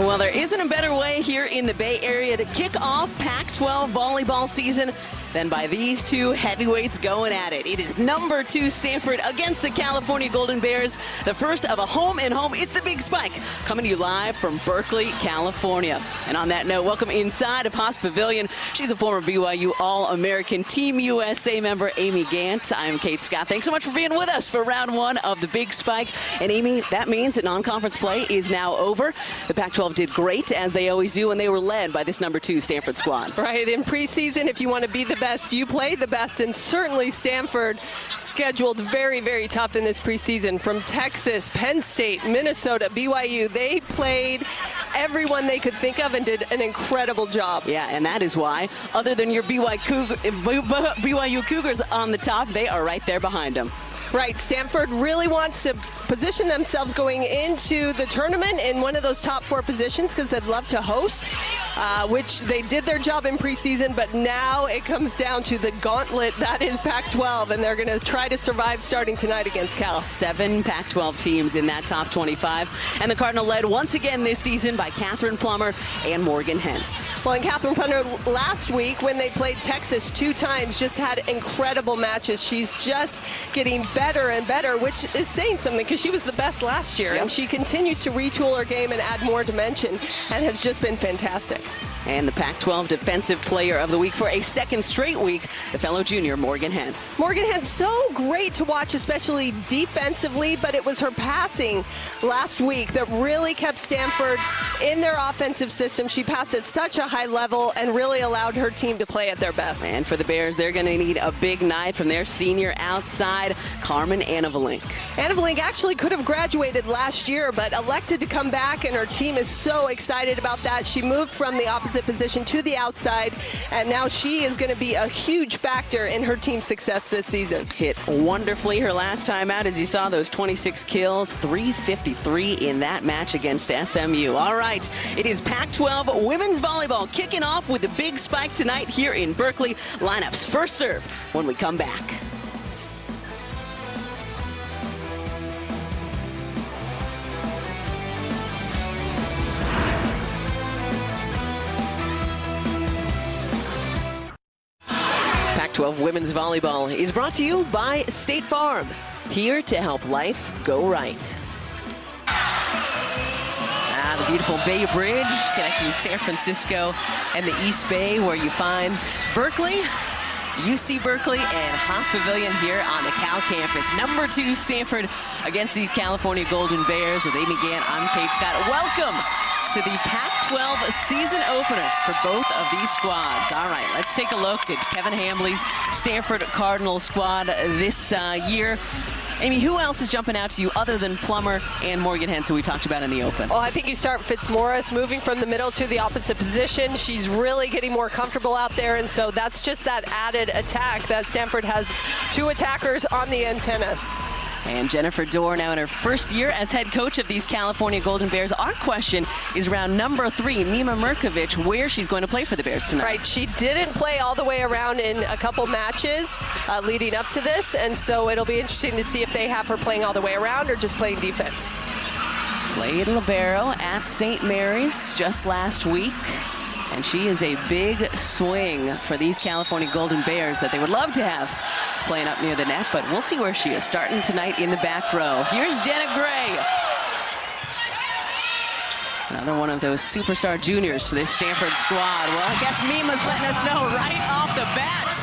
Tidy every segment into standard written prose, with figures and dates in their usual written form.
Well, there isn't a better way here in the Bay Area to kick off Pac-12 volleyball season than by these two heavyweights going at it. It is number 2 Stanford against the California Golden Bears. The first of a home-and-home. It's the Big Spike coming to you live from Berkeley, California. And on that note, welcome inside of Haas Pavilion. She's a former BYU All-American Team USA member, Amy Gant. I'm Kate Scott. Thanks so much for being with us for round 1 of the Big Spike. And Amy, that means that non-conference play is now over. The Pac-12 did great, as they always do, and they were led by this number 2 Stanford squad. Right, in preseason, if you want to be the best, you play the best, and certainly Stanford scheduled very, very tough in this preseason. From Texas, Penn State, Minnesota, BYU, they played everyone they could think of and did an incredible job. Yeah, and that is why, other than your BYU Cougars on the top, they are right there behind them. Right, Stanford really wants to position themselves going into the tournament in one of those top 4 positions because they'd love to host, which they did their job in preseason, but now it comes down to the gauntlet that is Pac-12, and they're going to try to survive starting tonight against Cal. 7 Pac-12 teams in that top 25, and the Cardinal led once again this season by Catherine Plummer and Morgan Hentz. Well, and Catherine Plummer last week when they played Texas 2 times just had incredible matches. She's just getting better and better, which is saying something because she was the best last year. Yep. And she continues to retool her game and add more dimension and has just been fantastic. And the Pac-12 Defensive Player of the Week for a second straight week, the fellow junior Morgan Hentz. Morgan Hentz, so great to watch, especially defensively, but it was her passing last week that really kept Stanford in their offensive system. She passed at such a high level and really allowed her team to play at their best. And for the Bears, they're going to need a big night from their senior outside, Carmen Anavalink. Anavalink actually could have graduated last year, but elected to come back, and her team is so excited about that. She moved from the opposite position to the outside, and now she is going to be a huge factor in her team's success this season. Hit wonderfully her last time out, as you saw, those 26 kills, 353 in that match against SMU. All right, it is Pac-12 women's volleyball kicking off with the Big Spike tonight here in Berkeley. Lineups first serve when we come back. Pac-12 women's volleyball is brought to you by State Farm, here to help life go right. The beautiful Bay Bridge connecting San Francisco and the East Bay, where you find Berkeley, UC Berkeley, and Haas Pavilion here on the Cal campus. Number 2 Stanford against these California Golden Bears. With Amy Gant, I'm Kate Scott. Welcome to the Pac-12 season opener for both of these squads. All right, let's take a look at Kevin Hambly's Stanford Cardinal squad this year. Amy, who else is jumping out to you other than Plummer and Morgan Hentz, who we talked about in the open? Well, I think you start Fitzmaurice moving from the middle to the opposite position. She's really getting more comfortable out there, and so that's just that added attack that Stanford has 2 attackers on the antenna. And Jennifer Dorr now in her first year as head coach of these California Golden Bears. Our question is around number 3, Mima Mirkovic, where she's going to play for the Bears tonight. Right, she didn't play all the way around in a couple matches leading up to this, and so it'll be interesting to see if they have her playing all the way around or just playing defense. Played libero at St. Mary's just last week. And she is a big swing for these California Golden Bears that they would love to have playing up near the net, but we'll see where she is starting tonight in the back row. Here's Jenna Gray. Another one of those superstar juniors for this Stanford squad. Well, I guess Mima's letting us know right off the bat.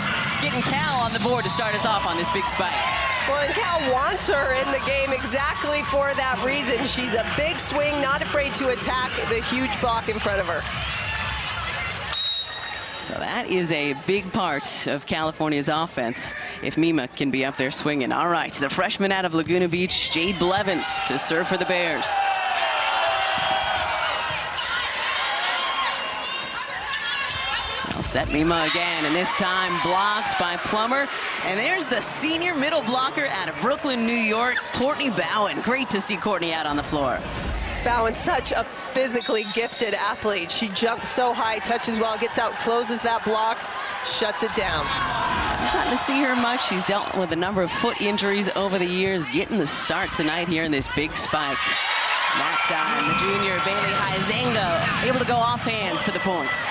Getting Cal on the board to start us off on this Big Spike. Well, and Cal wants her in the game exactly for that reason. She's a big swing, not afraid to attack the huge block in front of her. So that is a big part of California's offense, if Mima can be up there swinging. All right, the freshman out of Laguna Beach, Jade Blevins, to serve for the Bears. They'll set Mima again, and this time blocked by Plummer. And there's the senior middle blocker out of Brooklyn, New York, Courtney Bowen. Great to see Courtney out on the floor. Bowen, such a physically gifted athlete. She jumps so high, touches well, gets out, closes that block, shuts it down. I've gotten to see her much. She's dealt with a number of foot injuries over the years, getting the start tonight here in this Big Spike. That time, the junior Bailey Huizenga able to go off hands for the points.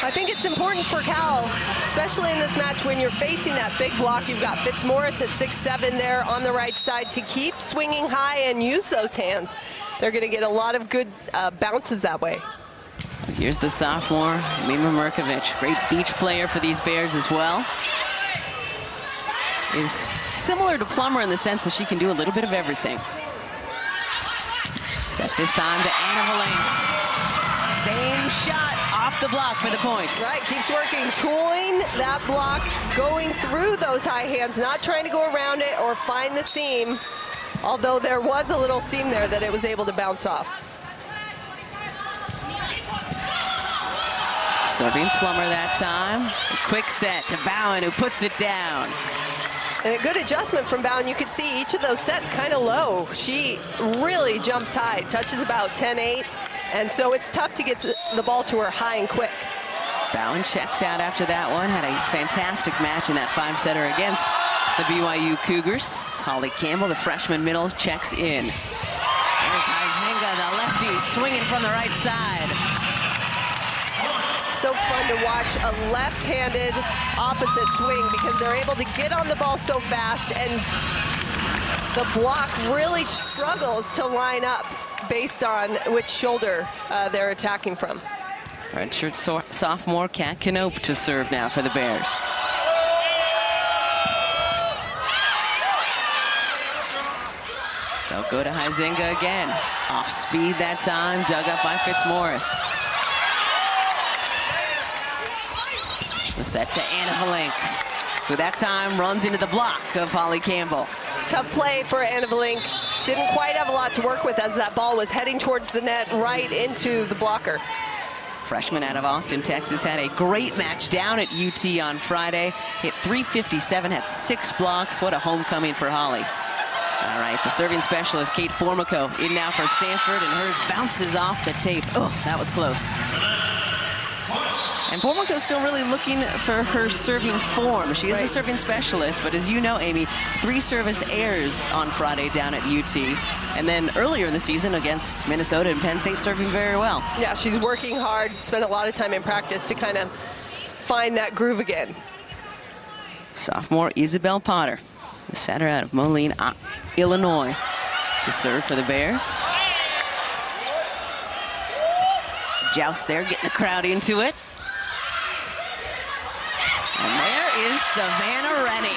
I think it's important for Cal, especially in this match when you're facing that big block. You've got Fitzmaurice at 6'7" there on the right side to keep swinging high and use those hands. They're going to get a lot of good bounces that way. Here's the sophomore, Mima Mirkovic, great beach player for these Bears as well. Is similar to Plummer in the sense that she can do a little bit of everything. Set this time to Anna Valenk. Same shot off the block for the points. Right, keeps working, tooling that block, going through those high hands, not trying to go around it or find the seam, although there was a little seam there that it was able to bounce off. Serving Plummer that time. A quick set to Bowen, who puts it down. And a good adjustment from Bowen. You could see each of those sets kind of low. She really jumps high, touches about 10-8. And so it's tough to get the ball to her high and quick. Bowen checked out after that one. Had a fantastic match in that 5-setter against the BYU Cougars. Holly Campbell, the freshman middle, checks in. There's Huizenga, the lefty, swinging from the right side. So fun to watch a left-handed opposite swing because they're able to get on the ball so fast, and the block really struggles to line up based on which shoulder they're attacking from. Redshirt sophomore Kat Knoop to serve now for the Bears. They'll go to Huizenga again. Off speed that time, dug up by Fitzmaurice. The set to Anna Valenk, who that time runs into the block of Holly Campbell. Tough play for Anna Valenk. Didn't quite have a lot to work with as that ball was heading towards the net right into the blocker. Freshman out of Austin, Texas, had a great match down at UT on Friday. Hit .357, had 6 blocks. What a homecoming for Holly. All right, the serving specialist, Kate Formico, in now for Stanford, and hers bounces off the tape. Oh, that was close. And Formico's still really looking for her serving form. She is a serving specialist, but as you know, Amy, 3 service errors on Friday down at UT. And then earlier in the season against Minnesota and Penn State, serving very well. Yeah, she's working hard, spent a lot of time in practice to kind of find that groove again. Sophomore Isabel Potter, the setter out of Moline, Illinois, to serve for the Bears. Joust there, getting the crowd into it. And there is Savannah Rennie.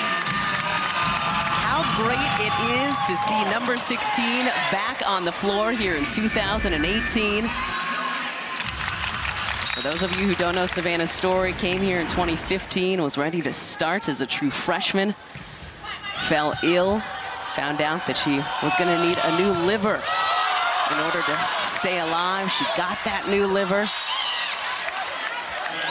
How great it is to see number 16 back on the floor here in 2018. For those of you who don't know Savannah's story, came here in 2015, was ready to start as a true freshman, fell ill, found out that she was going to need a new liver in order to stay alive. She got that new liver.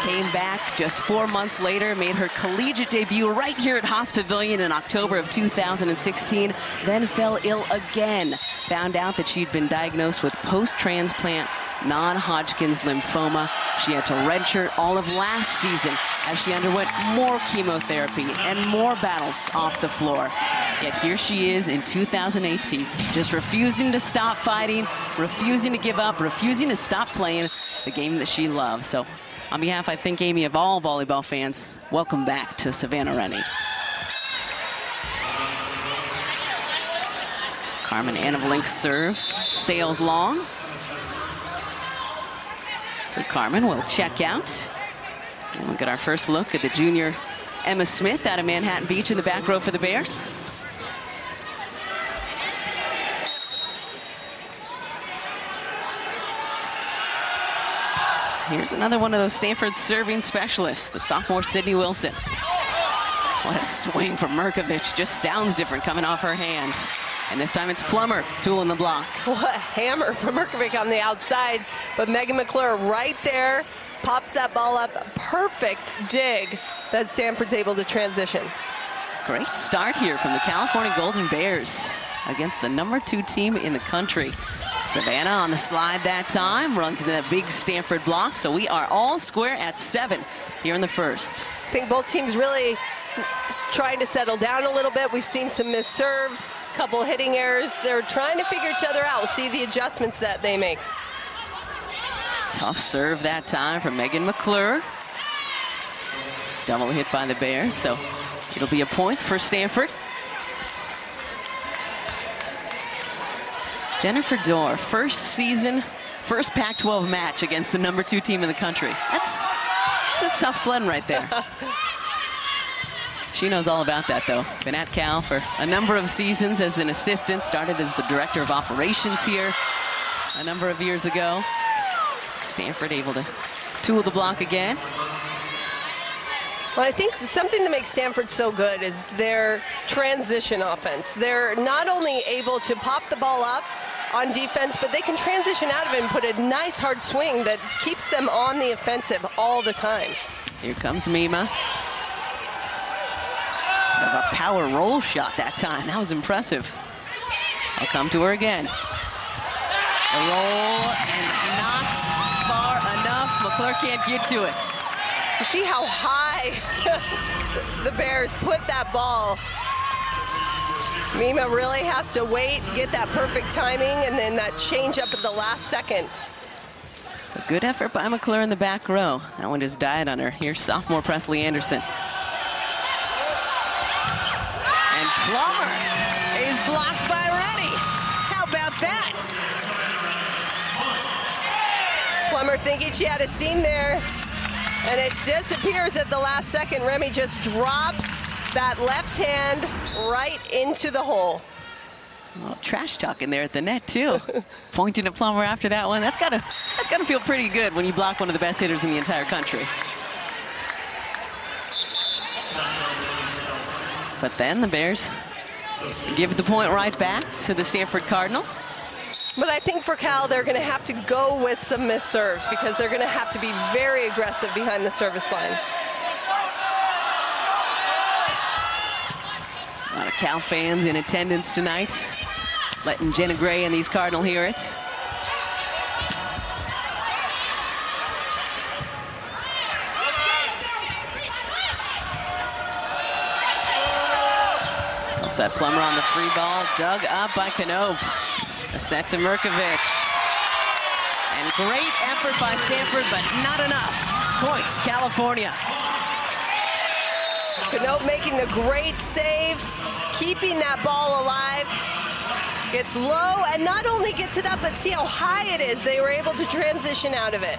Came back just 4 months later, made her collegiate debut right here at Haas Pavilion in October of 2016, then fell ill again. Found out that she'd been diagnosed with post-transplant non-Hodgkin's lymphoma. She had to redshirt all of last season as she underwent more chemotherapy and more battles off the floor. Yet here she is in 2018, just refusing to stop fighting, refusing to give up, refusing to stop playing the game that she loves. So on behalf, I think, Amy, of all volleyball fans, welcome back to Savannah Rennie. Carmen Anna Valenk's serve sails long. So Carmen will check out. And we'll get our first look at the junior Emma Smith out of Manhattan Beach in the back row for the Bears. Here's another one of those Stanford serving specialists, the sophomore Sydney Wilson. What a swing from Mirkovic. Just sounds different coming off her hands. And this time it's Plummer tooling the block. What a hammer from Mirkovic on the outside. But Megan McClure right there, pops that ball up. Perfect dig that Stanford's able to transition. Great start here from the California Golden Bears against the number 2 team in the country. Savannah on the slide that time, runs into that big Stanford block. So we are all square at 7 here in the first. I think both teams really trying to settle down a little bit. We've seen some missed serves, couple hitting errors. They're trying to figure each other out. We'll see the adjustments that they make. Tough serve that time from Megan McClure. Double hit by the Bears, so it'll be a point for Stanford. Jennifer Dorr, first season, first Pac-12 match against the #2 team in the country. That's tough sledding right there. She knows all about that, though. Been at Cal for a number of seasons as an assistant. Started as the director of operations here a number of years ago. Stanford able to tool the block again. Well, I think something that makes Stanford so good is their transition offense. They're not only able to pop the ball up on defense, but they can transition out of it and put a nice hard swing that keeps them on the offensive all the time. Here comes Mima. A power roll shot that time. That was impressive. I'll come to her again. A roll and not far enough. McClure can't get to it. You see how high the Bears put that ball. Mima really has to wait, get that perfect timing, and then that change up at the last second. So good effort by McClure in the back row. That one just died on her. Here's sophomore Presley Anderson. And Plummer is blocked by Reddy. How about that? Plummer thinking she had a seam there, and it disappears at the last second. Remy just drops that left hand right into the hole. Well, trash talk in there at the net too. Pointing at Plummer after that one. That's gotta feel pretty good when you block one of the best hitters in the entire country. But then the Bears give the point right back to the Stanford Cardinal. But I think for Cal, they're going to have to go with some missed serves because they're going to have to be very aggressive behind the service line. A lot of Cal fans in attendance tonight, letting Jenna Gray and these Cardinal hear it. Set Plummer on the free ball, dug up by Knoop. A set to Mirkovic. And great effort by Stanford, but not enough. Points, California. Knoop making a great save, keeping that ball alive. Gets low and not only gets it up, but see how high it is. They were able to transition out of it.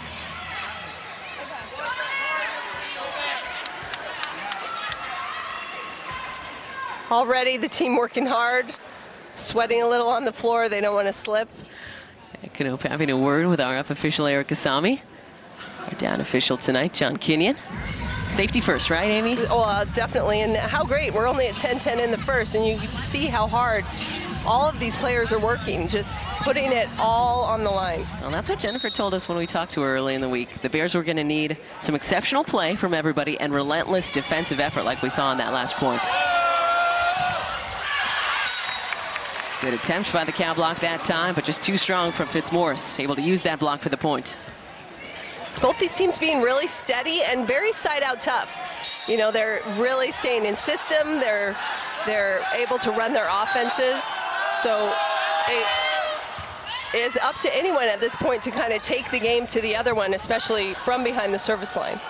Already the team working hard, sweating a little on the floor. They don't want to slip. Knoop having a word with our up official, Eric Asami. Our down official tonight, John Kenyon. Safety first, right, Amy? Oh, definitely. And how great. We're only at 10-10 in the first, and you see how hard all of these players are working, just putting it all on the line. Well, that's what Jennifer told us when we talked to her early in the week. The Bears were going to need some exceptional play from everybody and relentless defensive effort like we saw on that last point. Good attempts by the Cal block that time, but just too strong from Fitzmaurice. Able to use that block for the point. Both these teams being really steady and very side-out tough. You know, they're really staying in system. They're able to run their offenses. So it is up to anyone at this point to kind of take the game to the other one, especially from behind the service line.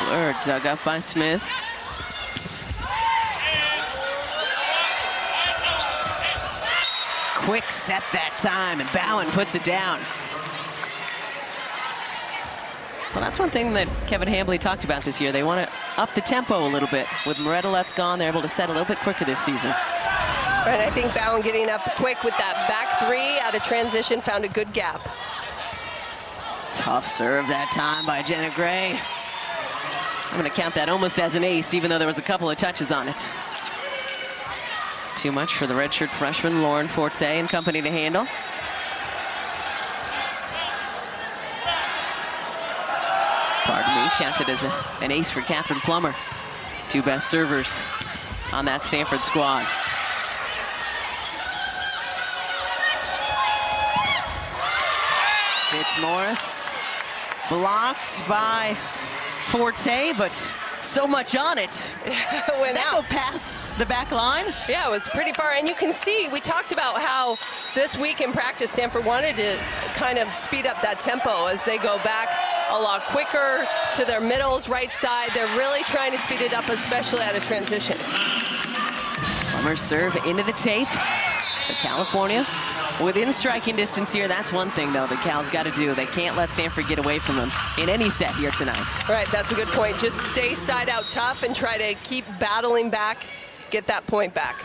Blur dug up by Smith. Quick set that time, and Bowen puts it down. Well, that's one thing that Kevin Hambley talked about this year. They want to up the tempo a little bit. With Moretta Let's gone, they're able to set a little bit quicker this season. Right, I think Bowen getting up quick with that back three out of transition, found a good gap. Tough serve that time by Jenna Gray. I'm going to count that almost as an ace, even though there was a couple of touches on it. Too much for the redshirt freshman, Lauren Forte and company to handle. Pardon me, counted as an ace for Catherine Plummer. Two best servers on that Stanford squad. Fitzmaurice blocked by forte, but so much on it. Went That out. go past the back line. Yeah, it was pretty far. And you can see, we talked about how this week in practice, Stanford wanted to kind of speed up that tempo as they go back a lot quicker to their middles, right side. They're really trying to speed it up, especially out of transition. Plummer serve into the tape. So California within striking distance here. That's one thing, though, that Cal's got to do. They can't let Stanford get away from them in any set here tonight. Right, that's a good point. Just stay side out tough and try to keep battling back, get that point back.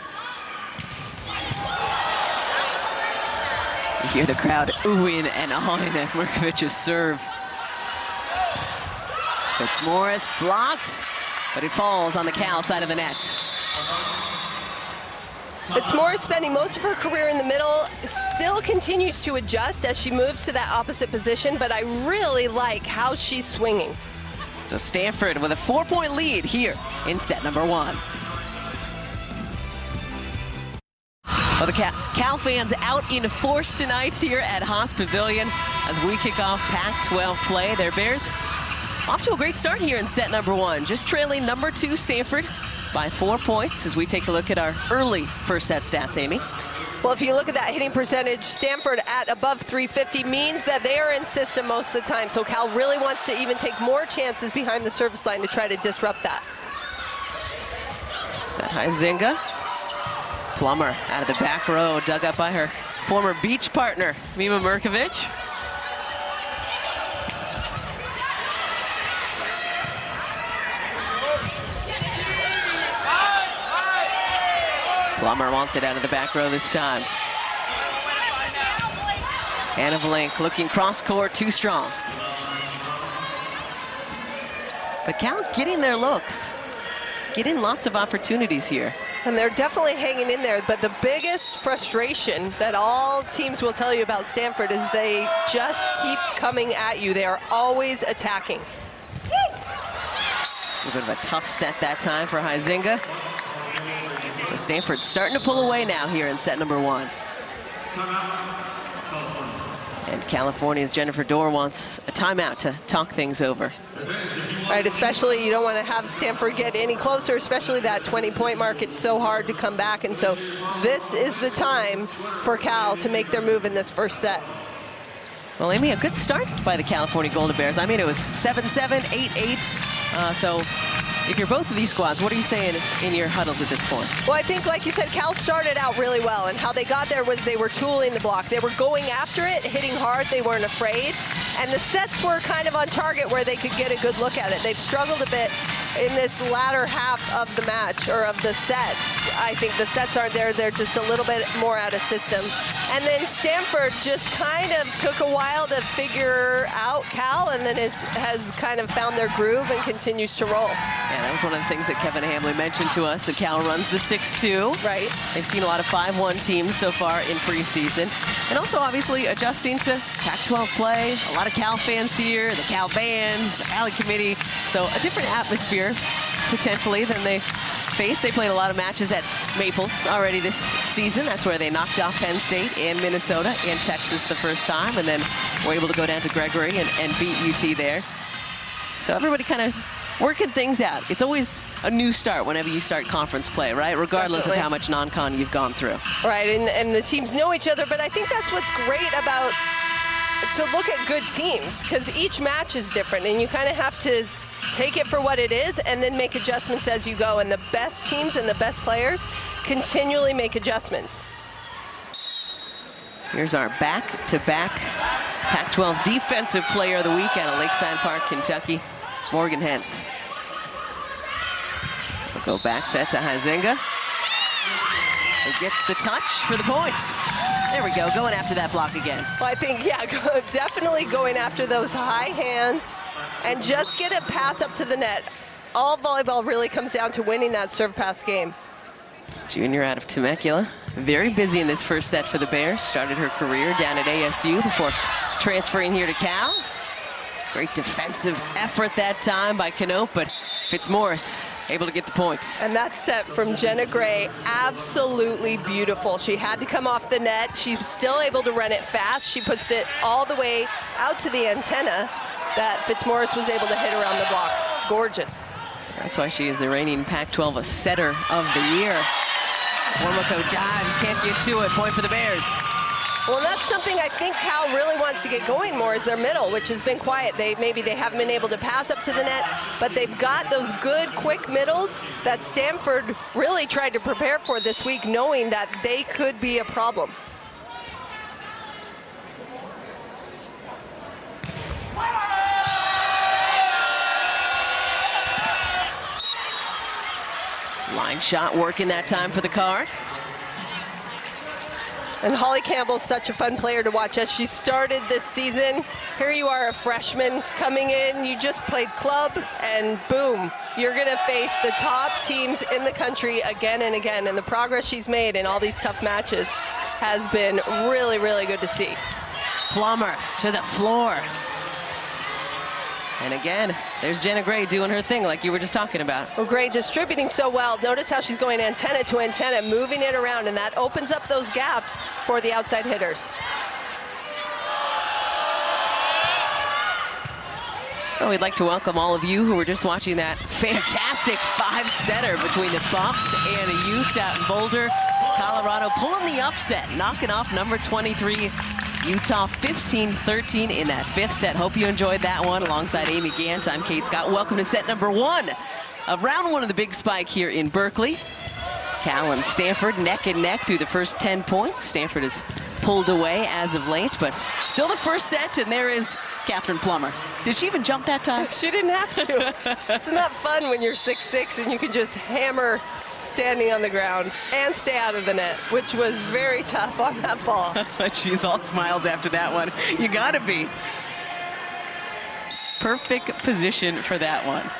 You hear the crowd oohing and ahhing at Mrković's serve. Fitzmaurice blocked, but it falls on the Cal side of the net. Fitzmaurice, spending most of her career in the middle, still continues to adjust as she moves to that opposite position, but I really like how she's swinging. So Stanford with a 4-point lead here in set number 1. Well, the Cal fans out in force tonight here at Haas Pavilion as we kick off Pac-12 play. Their Bears off to a great start here in set number 1, just trailing number 2 Stanford by 4 points as we take a look at our early first set stats, Amy. Well, if you look at that hitting percentage, Stanford at above 350 means that they are in system most of the time. So Cal really wants to even take more chances behind the service line to try to disrupt that. Set Huizenga. Plummer out of the back row, dug up by her former beach partner, Mima Mrković. Plummer wants it out of the back row this time. Anna Valink looking cross court, too strong. But Cal getting their looks, getting lots of opportunities here. And they're definitely hanging in there, but the biggest frustration that all teams will tell you about Stanford is they just keep coming at you. They are always attacking. A bit of a tough set that time for Huizenga. So Stanford's starting to pull away now here in set number 1. And California's Jennifer Dorr wants a timeout to talk things over. Right, especially you don't want to have Stanford get any closer, especially that 20-point mark. It's so hard to come back, and so this is the time for Cal to make their move in this first set. Well, Amy, a good start by the California Golden Bears. I mean, it was 7-7, 8-8. So if you're both of these squads, what are you saying in your huddles at this point? Well, I think, like you said, Cal started out really well, and how they got there was they were tooling the block. They were going after it, hitting hard. They weren't afraid. And the sets were kind of on target where they could get a good look at it. They've struggled a bit in this latter half of the match, or of the set. I think the sets aren't there. They're just a little bit more out of system. And then Stanford just kind of took a while to figure out Cal, and then has kind of found their groove and continues to roll. Yeah, that was one of the things that Kevin Hamley mentioned to us, that Cal runs the 6-2. Right. They've seen a lot of 5-1 teams so far in preseason. And also, obviously, adjusting to Pac-12 play. A lot of Cal fans here, the Cal fans, Alley Committee. So a different atmosphere, potentially, than they faced. They played a lot of matches at Maples already this season. That's where they knocked off Penn State and Minnesota and Texas the first time, and then were able to go down to Gregory and beat UT there. So everybody kind of working things out. It's always a new start whenever you start conference play, right? Regardless Definitely. of how much non-con you've gone through. Right, and the teams know each other, but I think that's what's great about to look at good teams, because each match is different, and you kind of have to take it for what it is and then make adjustments as you go. And the best teams and the best players continually make adjustments. Here's our back-to-back Pac-12 Defensive Player of the Week out of Lakeside Park, Kentucky, Morgan Hentz. We'll go back set to Huizenga. It gets the touch for the points. There we go, going after that block again. Well, I think, yeah, definitely going after those high hands and just get a pass up to the net. All volleyball really comes down to winning that serve pass game. Junior out of Temecula. Very busy in this first set for the Bears. Started her career down at ASU before transferring here to Cal. Great defensive effort that time by Knoop, but Fitzmaurice able to get the points. And that set from Jenna Gray, absolutely beautiful. She had to come off the net. She's still able to run it fast. She puts it all the way out to the antenna. that Fitzmaurice was able to hit around the block. Gorgeous. That's why she is the reigning Pac-12 setter of the year. Warmako dives, can't get to it. Point for the Bears. Well, that's something I think Cal really wants to get going more is their middle, which has been quiet. Maybe they haven't been able to pass up to the net, but they've got those good, quick middles that Stanford really tried to prepare for this week, knowing that they could be a problem. Line shot working that time for the Card. And Holly Campbell's such a fun player to watch as she started this season. Here you are, a freshman coming in. You just played club, and boom, you're going to face the top teams in the country again and again. And the progress she's made in all these tough matches has been really, really good to see. Plummer to the floor. And again, there's Jenna Gray doing her thing like you were just talking about. Well, Gray distributing so well. Notice how she's going antenna to antenna, moving it around, and that opens up those gaps for the outside hitters. Well, we'd like to welcome all of you who were just watching that fantastic five-setter between the Buffs and Utah and Boulder. Colorado pulling the upset, knocking off number 23, Utah 15-13 in that fifth set. Hope you enjoyed that one. Alongside Amy Gant, I'm Kate Scott. Welcome to set number one of round one of the Big Spike here in Berkeley. Cal and Stanford neck and neck through the first 10 points. Stanford has pulled away as of late, but still the first set, and there is Catherine Plummer. Did she even jump that time? She didn't have to. It's not fun when you're 6'6" and you can just hammer standing on the ground and stay out of the net, which was very tough on that ball. She's all smiles after that one. You gotta be. Perfect position for that one.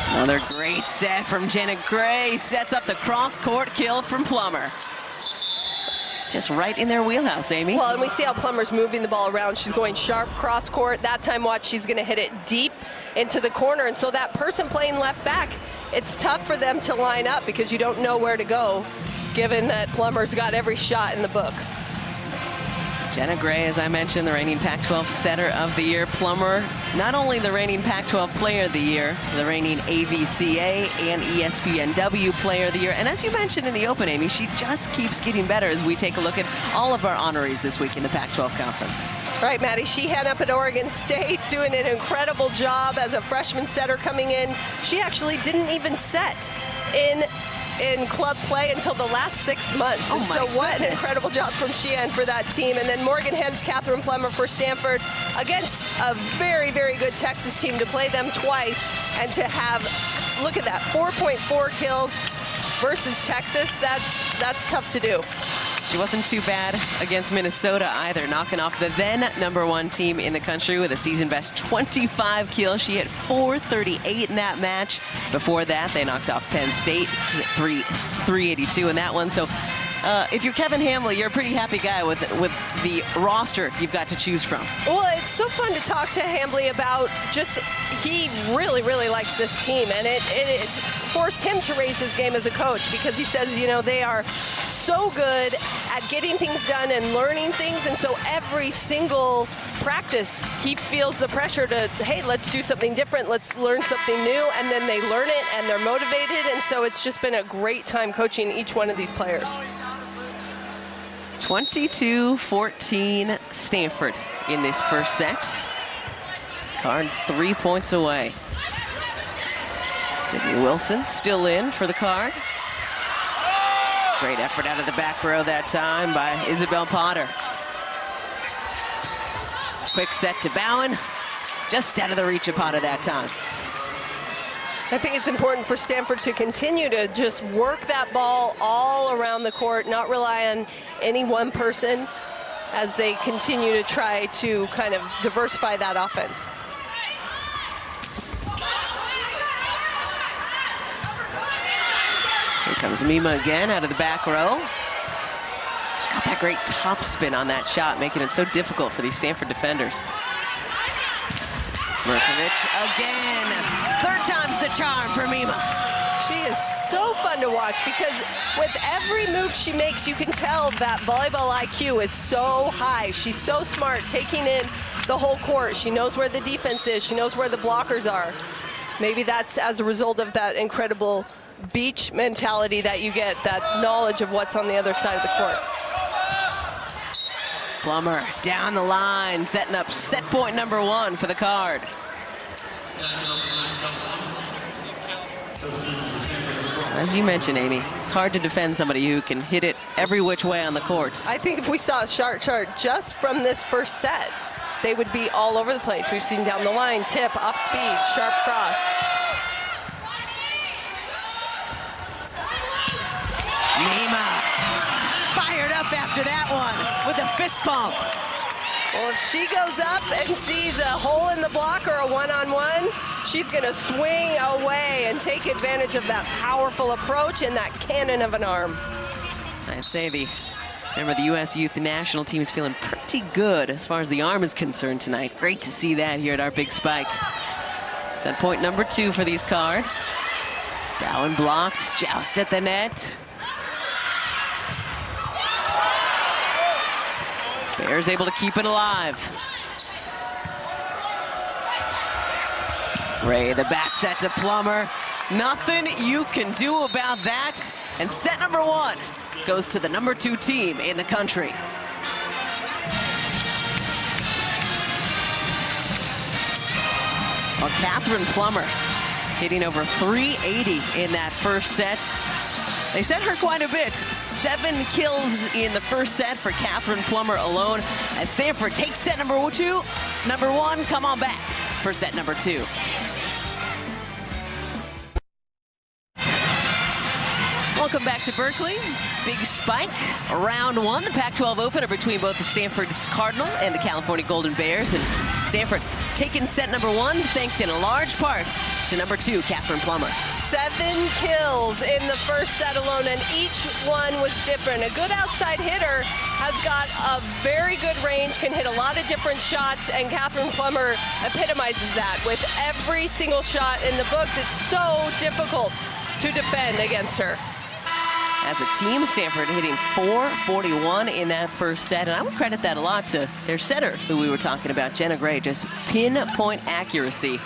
Another great set from Jenna Gray. Sets up the cross-court kill from Plummer. Just right in their wheelhouse, Amy. Well, and we see how Plummer's moving the ball around. She's going sharp cross-court. That time, watch, she's going to hit it deep into the corner. And so that person playing left back, it's tough for them to line up because you don't know where to go, given that Plummer's got every shot in the books. Jenna Gray, as I mentioned, the reigning Pac-12 setter of the year. Plummer, not only the reigning Pac-12 player of the year, the reigning AVCA and ESPNW player of the year. And as you mentioned in the open, Amy, she just keeps getting better as we take a look at all of our honorees this week in the Pac-12 conference. Right, Maddie. Sheehan up at Oregon State doing an incredible job as a freshman setter coming in. She actually didn't even set in club play until the last 6 months. Oh, and so what an incredible job from Sheehan for that team. And then Morgan Hens, Catherine Plummer for Stanford against a very, very good Texas team to play them twice and to have, look at that, 4.4 kills versus Texas. That's tough to do. She wasn't too bad against Minnesota either, knocking off the then #1 team in the country with a season best 25 kills. She hit 438 in that match. Before that, they knocked off Penn State, hit 382 in that one. So if you're Kevin Hambley, you're a pretty happy guy with the roster you've got to choose from. Well, it's so fun to talk to Hambley about just, he really, really likes this team, and it forced him to raise his game as a coach because he says, you know, they are so good at getting things done and learning things, and so every single practice he feels the pressure to, hey, let's do something different, let's learn something new, and then they learn it and they're motivated, and so it's just been a great time coaching each one of these players. 22-14 Stanford in this first set. Card 3 points away. Sydney Wilson still in for the Card. Great effort out of the back row that time by Isabel Potter. Quick set to Bowen. Just out of the reach of Potter that time. I think it's important for Stanford to continue to just work that ball all around the court, not rely on any one person as they continue to try to kind of diversify that offense. Here comes Mima again out of the back row. She's got that great top spin on that shot, making it so difficult for these Stanford defenders. Mirkovic again. Third time's the charm for Mima. She is so fun to watch because with every move she makes, you can tell that volleyball IQ is so high. She's so smart, taking in the whole court. She knows where the defense is. She knows where the blockers are. Maybe that's as a result of that incredible beach mentality that you get, that knowledge of what's on the other side of the court. Plummer down the line, setting up set point number 1 for the Card. As you mentioned, Amy, it's hard to defend somebody who can hit it every which way on the courts. I think if we saw a sharp chart just from this first set, they would be all over the place. We've seen down the line, tip, off speed, sharp cross. Nima fired up after that one with a fist pump. Well, if she goes up and sees a hole in the block or a one-on-one, she's going to swing away and take advantage of that powerful approach and that cannon of an arm. I'd say remember the U.S. Youth National Team is feeling pretty good as far as the arm is concerned tonight. Great to see that here at our big spike. Set point number 2 for these Card. Bowen blocked, joust at the net. Bears able to keep it alive. Gray, the back set to Plummer. Nothing you can do about that. And set number 1 goes to the number 2 team in the country. Well, Catherine Plummer hitting over 380 in that first set. They set her quite a bit. 7 kills in the first set for Catherine Plummer alone. As Stanford takes set number 1, come on back for set number 2. Welcome back to Berkeley. Big spike. Round 1, the Pac-12 opener between both the Stanford Cardinal and the California Golden Bears. And Stanford taking set number 1 thanks in a large part to number 2, Catherine Plummer. 7 kills in the first set alone, and each one was different. A good outside hitter has got a very good range, can hit a lot of different shots, and Catherine Plummer epitomizes that. With every single shot in the books, it's so difficult to defend against her. As a team, Stanford hitting .441 in that first set, and I would credit that a lot to their setter, who we were talking about, Jenna Gray. Just pinpoint accuracy,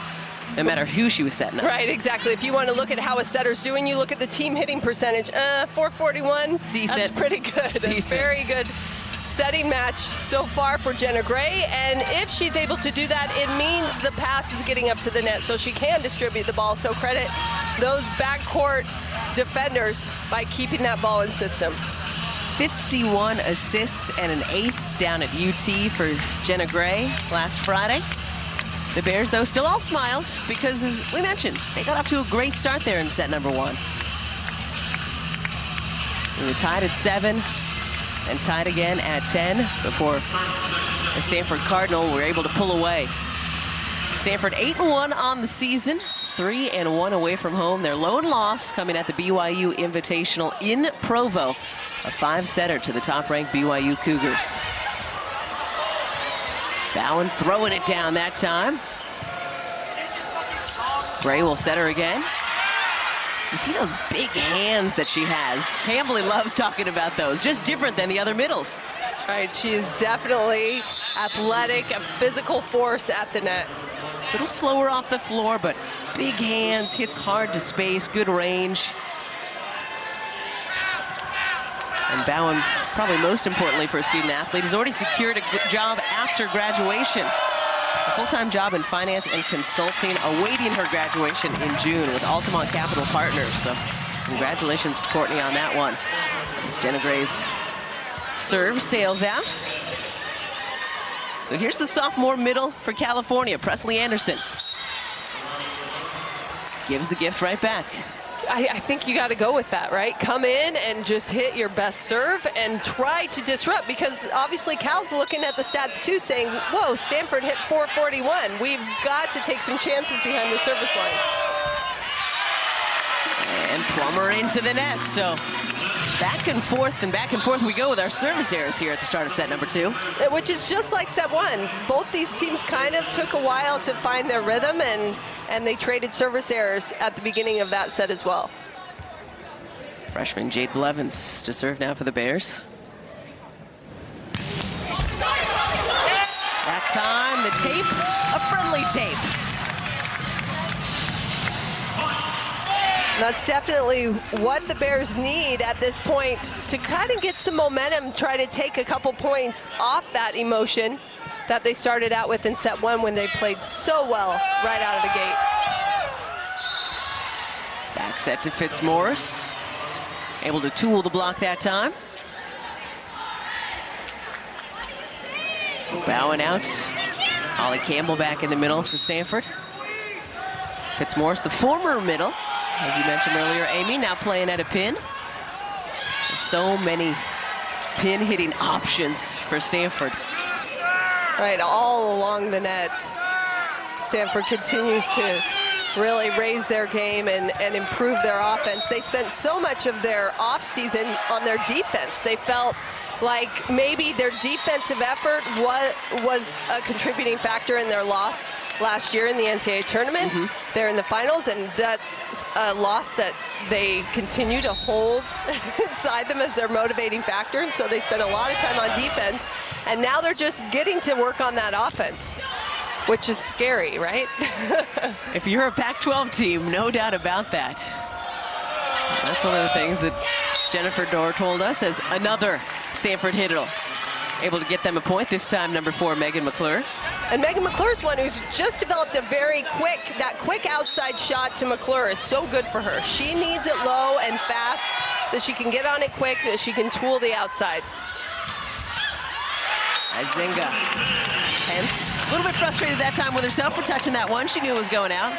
no matter who she was setting up. Right, exactly. If you want to look at how a setter's doing, you look at the team hitting percentage. .441, decent. That's pretty good. Decent. A very good setting match so far for Jenna Gray, and if she's able to do that, it means the pass is getting up to the net, so she can distribute the ball. So credit those backcourt defenders by keeping that ball in system. 51 assists and an ace down at UT for Jenna Gray last Friday. The Bears, though, still all smiles because, as we mentioned, they got off to a great start there in set number 1. We were tied at 7 and tied again at 10 before the Stanford Cardinal were able to pull away. Stanford 8-1 on the season, 3-1 away from home. Their lone loss coming at the BYU Invitational in Provo, a 5-setter to the top-ranked BYU Cougars. Bowen throwing it down that time. Gray will set her again. You see those big hands that she has. Hambley loves talking about those. Just different than the other middles. Right, she is definitely athletic, a physical force at the net. A little slower off the floor, but big hands, hits hard to space, good range. And Bowen, probably most importantly for a student athlete, has already secured a good job after graduation. A full-time job in finance and consulting, awaiting her graduation in June with Altamont Capital Partners. So congratulations to Courtney on that one. As Jenna Gray's serve sails out. So here's the sophomore middle for California, Presley Anderson. Gives the gift right back. I think you got to go with that, right? Come in and just hit your best serve and try to disrupt, because obviously Cal's looking at the stats too, saying, whoa, Stanford hit .441. We've got to take some chances behind the service line. And Plummer into the net. So back and forth we go with our service errors here at the start of set number 2. Which is just like set 1. Both these teams kind of took a while to find their rhythm, and they traded service errors at the beginning of that set as well. Freshman Jade Blevins to serve now for the Bears. That time, the tape, a friendly tape. That's definitely what the Bears need at this point to kind of get some momentum, try to take a couple points off that emotion that they started out with in set one when they played so well right out of the gate. Back set to Fitzmaurice. Able to tool the block that time. So bowing out. Holly Campbell back in the middle for Stanford. Fitzmaurice, the former middle, as you mentioned earlier, Amy, now playing at a pin. There's so many pin hitting options for Stanford. Right, all along the net. Stanford continues to really raise their game and improve their offense. They spent so much of their offseason on their defense. They felt like maybe their defensive effort was a contributing factor in their loss last year in the NCAA tournament. They're in the finals, and that's a loss that they continue to hold inside them as their motivating factor. And so they spent a lot of time on defense, and now they're just getting to work on that offense, which is scary, right? If you're a Pac-12 team, no doubt about that. That's one of the things that Jennifer Dorr told us as another Stanford hitter able to get them a point, this time number 4, Megan McClure. And Megan McClure is one who's just developed a very that quick outside shot to McClure is so good for her. She needs it low and fast, that she can get on it quick, that she can tool the outside. Azinga, hence a little bit frustrated that time with herself for touching that one. She knew it was going out.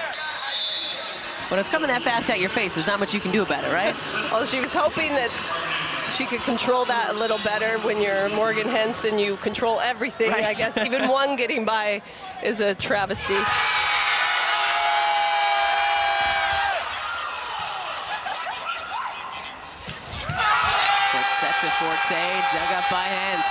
When it's coming that fast at your face, there's not much you can do about it, right? Well, she was hoping that she could control that a little better. When you're Morgan Hens and you control everything, right. I guess even one getting by is a travesty. Set to Forte, dug up by Hens.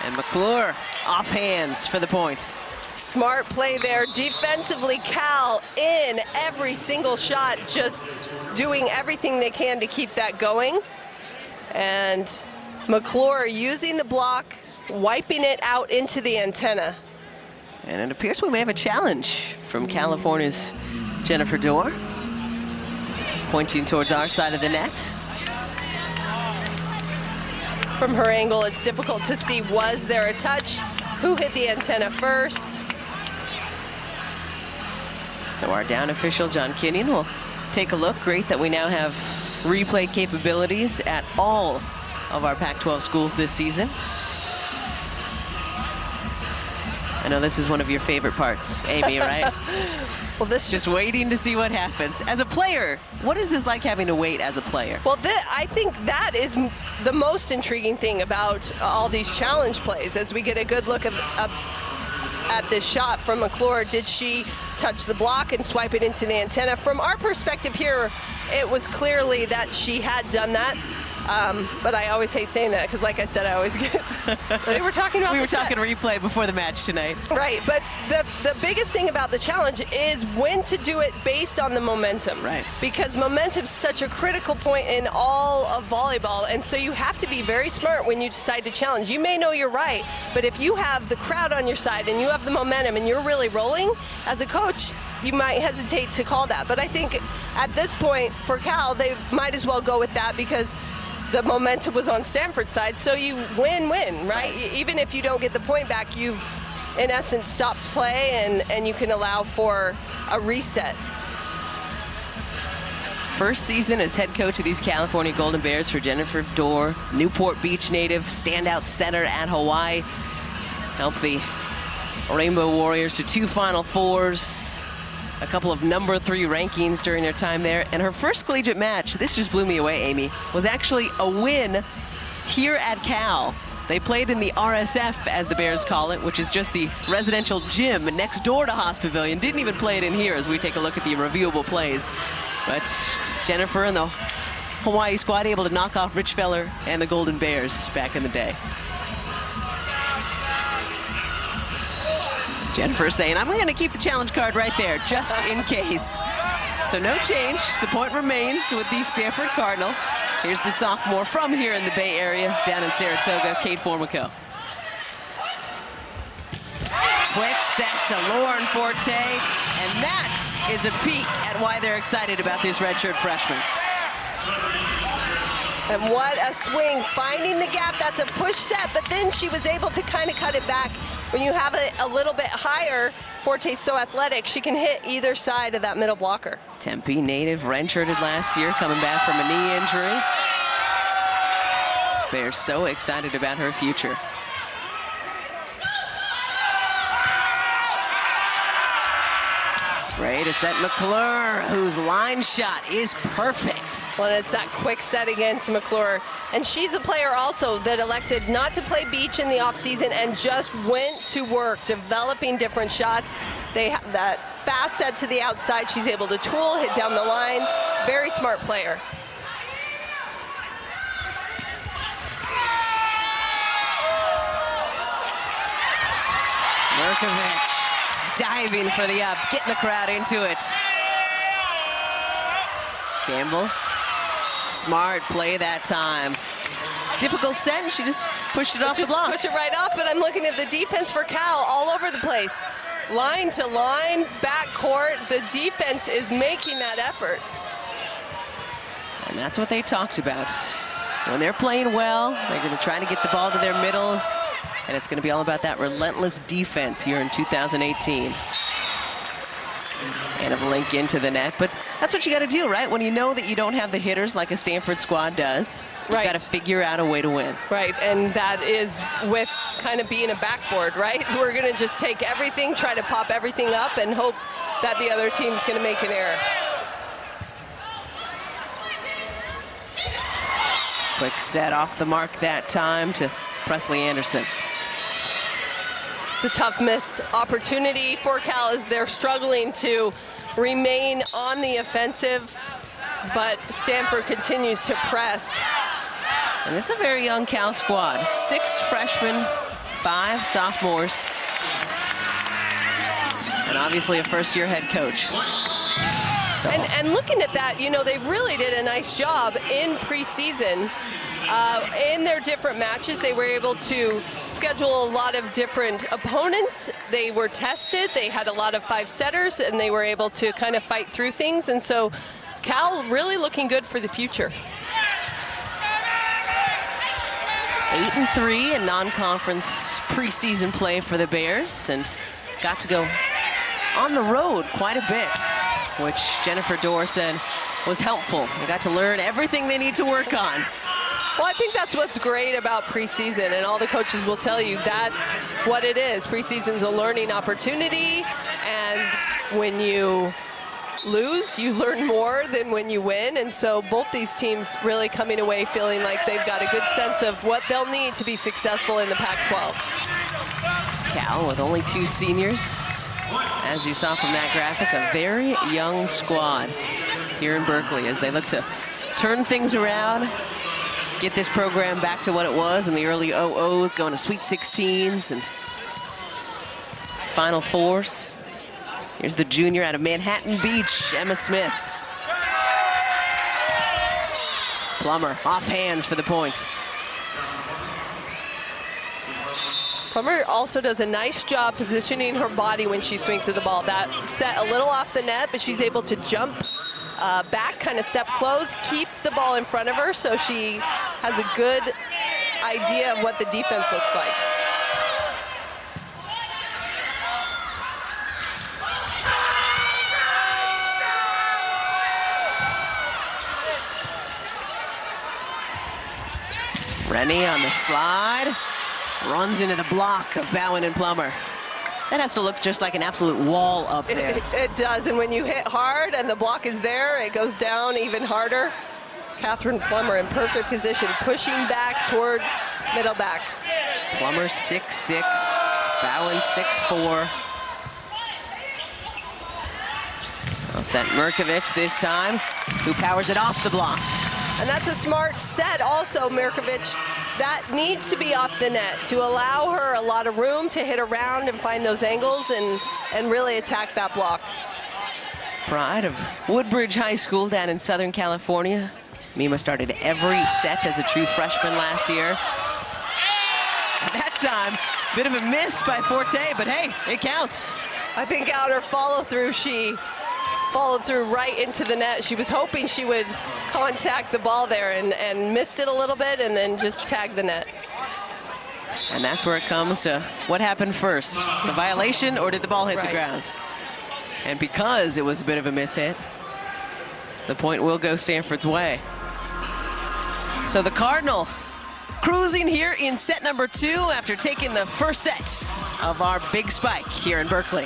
And McClure off hands for the point. Smart play there. Defensively, Cal in every single shot, just doing everything they can to keep that going. And McClure using the block, wiping it out into the antenna. And it appears we may have a challenge from California's Jennifer Dorr. Pointing towards our side of the net. From her angle, it's difficult to see, was there a touch? Who hit the antenna first? So our down official, John Kinnion, will take a look. Great that we now have replay capabilities at all of our Pac-12 schools this season. I know this is one of your favorite parts, Amy, right? Well, this just waiting to see what happens. As a player, what is this like having to wait as a player? Well, I think that is the most intriguing thing about all these challenge plays, as we get a good look at this shot from McClure. Did she touch the block and swipe it into the antenna? From our perspective here, it was clearly that she had done that. But I always hate saying that because, like I said, I always get... we were talking replay before the match tonight. Right, but the biggest thing about the challenge is when to do it based on the momentum. Right. Because momentum is such a critical point in all of volleyball, and so you have to be very smart when you decide to challenge. You may know you're right, but if you have the crowd on your side and you have the momentum and you're really rolling, as a coach, you might hesitate to call that. But I think at this point, for Cal, they might as well go with that because the momentum was on Stanford's side, so you win-win, right? Even if you don't get the point back, you've, in essence, stopped play, and you can allow for a reset. First season as head coach of these California Golden Bears for Jennifer Dorr, Newport Beach native, standout center at Hawaii. Helped the Rainbow Warriors to 2 Final Fours. A couple of number 3 rankings during their time there. And her first collegiate match, this just blew me away, Amy, was actually a win here at Cal. They played in the RSF, as the Bears call it, which is just the residential gym next door to Haas Pavilion. Didn't even play it in here as we take a look at the reviewable plays. But Jennifer and the Hawaii squad able to knock off Rich Feller and the Golden Bears back in the day. Jennifer saying, I'm going to keep the challenge card right there, just in case. So no change. The point remains with the Stanford Cardinal. Here's the sophomore from here in the Bay Area, down in Saratoga, Kate Formico. Quick set to Lauren Forte, and that is a peek at why they're excited about this redshirt freshman. And what a swing, finding the gap. That's a push set, but then she was able to kind of cut it back. When you have it a little bit higher, Forte's so athletic, she can hit either side of that middle blocker. Tempe native, redshirted last year, coming back from a knee injury. They're so excited about her future. Great to set McClure, whose line shot is perfect. Well, it's that quick set again to McClure. And she's a player also that elected not to play beach in the offseason and just went to work, developing different shots. They have that fast set to the outside. She's able to tool, hit down the line. Very smart player. Merkovich diving for the up, getting the crowd into it. Campbell, smart play that time. Difficult set, and she just pushed it off the block. Push it right off, but I'm looking at the defense for Cal all over the place. Line to line, back court, the defense is making that effort. And that's what they talked about. When they're playing well, they're going to try to get the ball to their middles. And it's going to be all about that relentless defense here in 2018. And a link into the net. But that's what you got to do, right? When you know that you don't have the hitters like a Stanford squad does, you've got to figure out a way to win. Right, and that is with kind of being a backboard, right? We're going to just take everything, try to pop everything up, and hope that the other team's going to make an error. Quick set off the mark that time to Presley Anderson. It's a tough missed opportunity for Cal as they're struggling to remain on the offensive, but Stanford continues to press. And this is a very young Cal squad. 6 freshmen, 5 sophomores, and obviously a first-year head coach. So. And looking at that, you know, they really did a nice job in preseason. In their different matches, they were able to schedule a lot of different opponents. They were tested. They had a lot of 5-setters, and they were able to kind of fight through things. And so Cal really looking good for the future. 8-3 in non-conference preseason play for the Bears, and got to go on the road quite a bit, which Jennifer Dorr said was helpful. They got to learn everything they need to work on. Well, I think that's what's great about preseason, and all the coaches will tell you that's what it is. Preseason's a learning opportunity, and when you lose, you learn more than when you win, and so both these teams really coming away feeling like they've got a good sense of what they'll need to be successful in the Pac-12. Cal with only 2 seniors, as you saw from that graphic, a very young squad here in Berkeley as they look to turn things around, get this program back to what it was in the early 00s, going to Sweet 16s and Final Fours. Here's the junior out of Manhattan Beach, Emma Smith. Plummer off hands for the points. Plummer also does a nice job positioning her body when she swings to the ball. That set a little off the net, but she's able to jump back, kind of step close, keep the ball in front of her, so she has a good idea of what the defense looks like. Rennie on the slide, runs into the block of Bowen and Plummer. That has to look just like an absolute wall up there. It does, and when you hit hard and the block is there, it goes down even harder. Catherine Plummer in perfect position, pushing back towards middle back. Plummer 6'6", Bowen 6'4". Well, set Merkovich this time, who powers it off the block. And that's a smart set also, Merkovich. That needs to be off the net to allow her a lot of room to hit around and find those angles and really attack that block. Pride of Woodbridge High School down in Southern California. Mima started every set as a true freshman last year. And that time, bit of a miss by Forte, but hey, it counts. I think on her follow-through, she followed through right into the net. She was hoping she would contact the ball there and missed it a little bit and then just tagged the net. And that's where it comes to what happened first, the violation or did the ball hit the ground? And because it was a bit of a mishit, the point will go Stanford's way. So the Cardinal cruising here in set number 2 after taking the first set of our big spike here in Berkeley.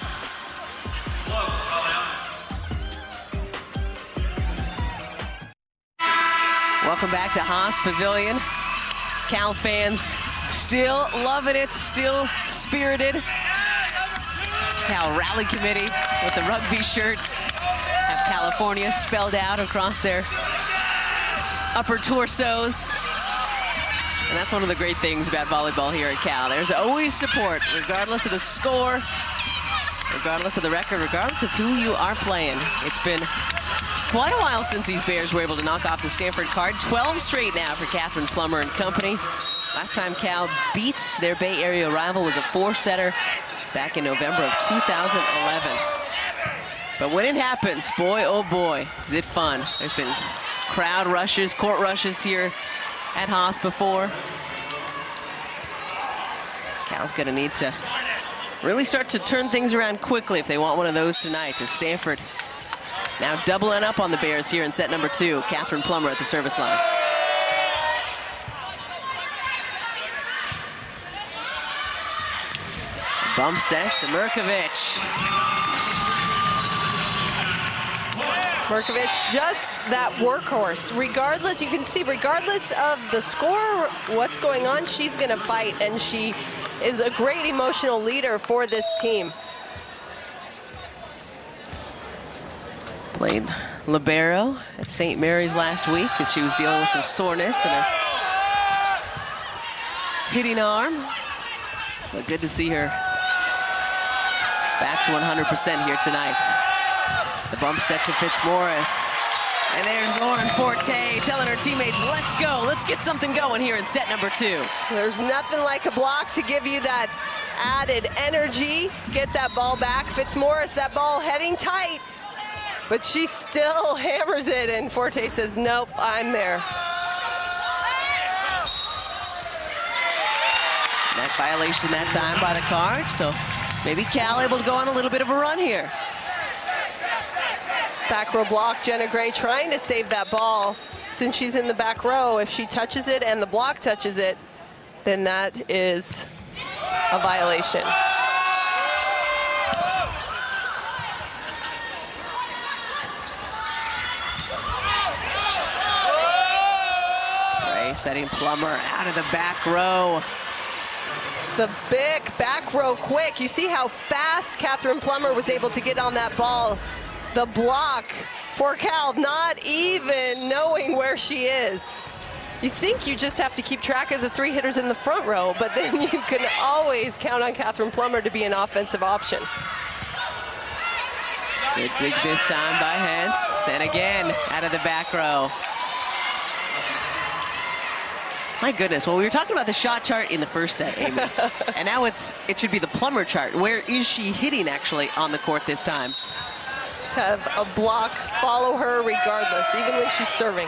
Welcome back to Haas Pavilion. Cal fans still loving it, still spirited. Cal Rally Committee with the rugby shirts have California spelled out across their upper torsos. And that's one of the great things about volleyball here at Cal. There's always support, regardless of the score, regardless of the record, regardless of who you are playing. It's been quite a while since these Bears were able to knock off the Stanford Card. 12 straight now for Catherine Plummer and company. Last time Cal beat their Bay Area rival was a 4-setter back in November of 2011. But when it happens, boy, oh boy, is it fun. There's been crowd rushes, court rushes here at Haas before. Cal's gonna need to really start to turn things around quickly if they want one of those tonight, as Stanford now doubling up on the Bears here in set number 2. Catherine Plummer at the service line. Bump set to Mirkovic. Mirkovic, just that workhorse. Regardless, you can see, regardless of the score, what's going on, she's going to fight, and she is a great emotional leader for this team. Played libero at St. Mary's last week as she was dealing with some soreness and a hitting arm. So good to see her back to 100% here tonight. The bump step to Fitzmaurice. And there's Lauren Forte telling her teammates, let's go, let's get something going here in set number 2. There's nothing like a block to give you that added energy. Get that ball back. Fitzmaurice, that ball heading tight, but she still hammers it, and Forte says, nope, I'm there. That violation that time by the Card, so maybe Cal able to go on a little bit of a run here. Back row block, Jenna Gray trying to save that ball since she's in the back row. If she touches it and the block touches it, then that is a violation. Gray setting Plummer out of the back row. The big back row quick. You see how fast Catherine Plummer was able to get on that ball. The block for Cal, not even knowing where she is. You think you just have to keep track of the 3 hitters in the front row, but then you can always count on Catherine Plummer to be an offensive option. Good dig this time by Hentz. And again, out of the back row. My goodness, well, we were talking about the shot chart in the first set, Amy. And now it should be the Plummer chart. Where is she hitting actually on the court this time? Just have a block follow her regardless, even when she's serving.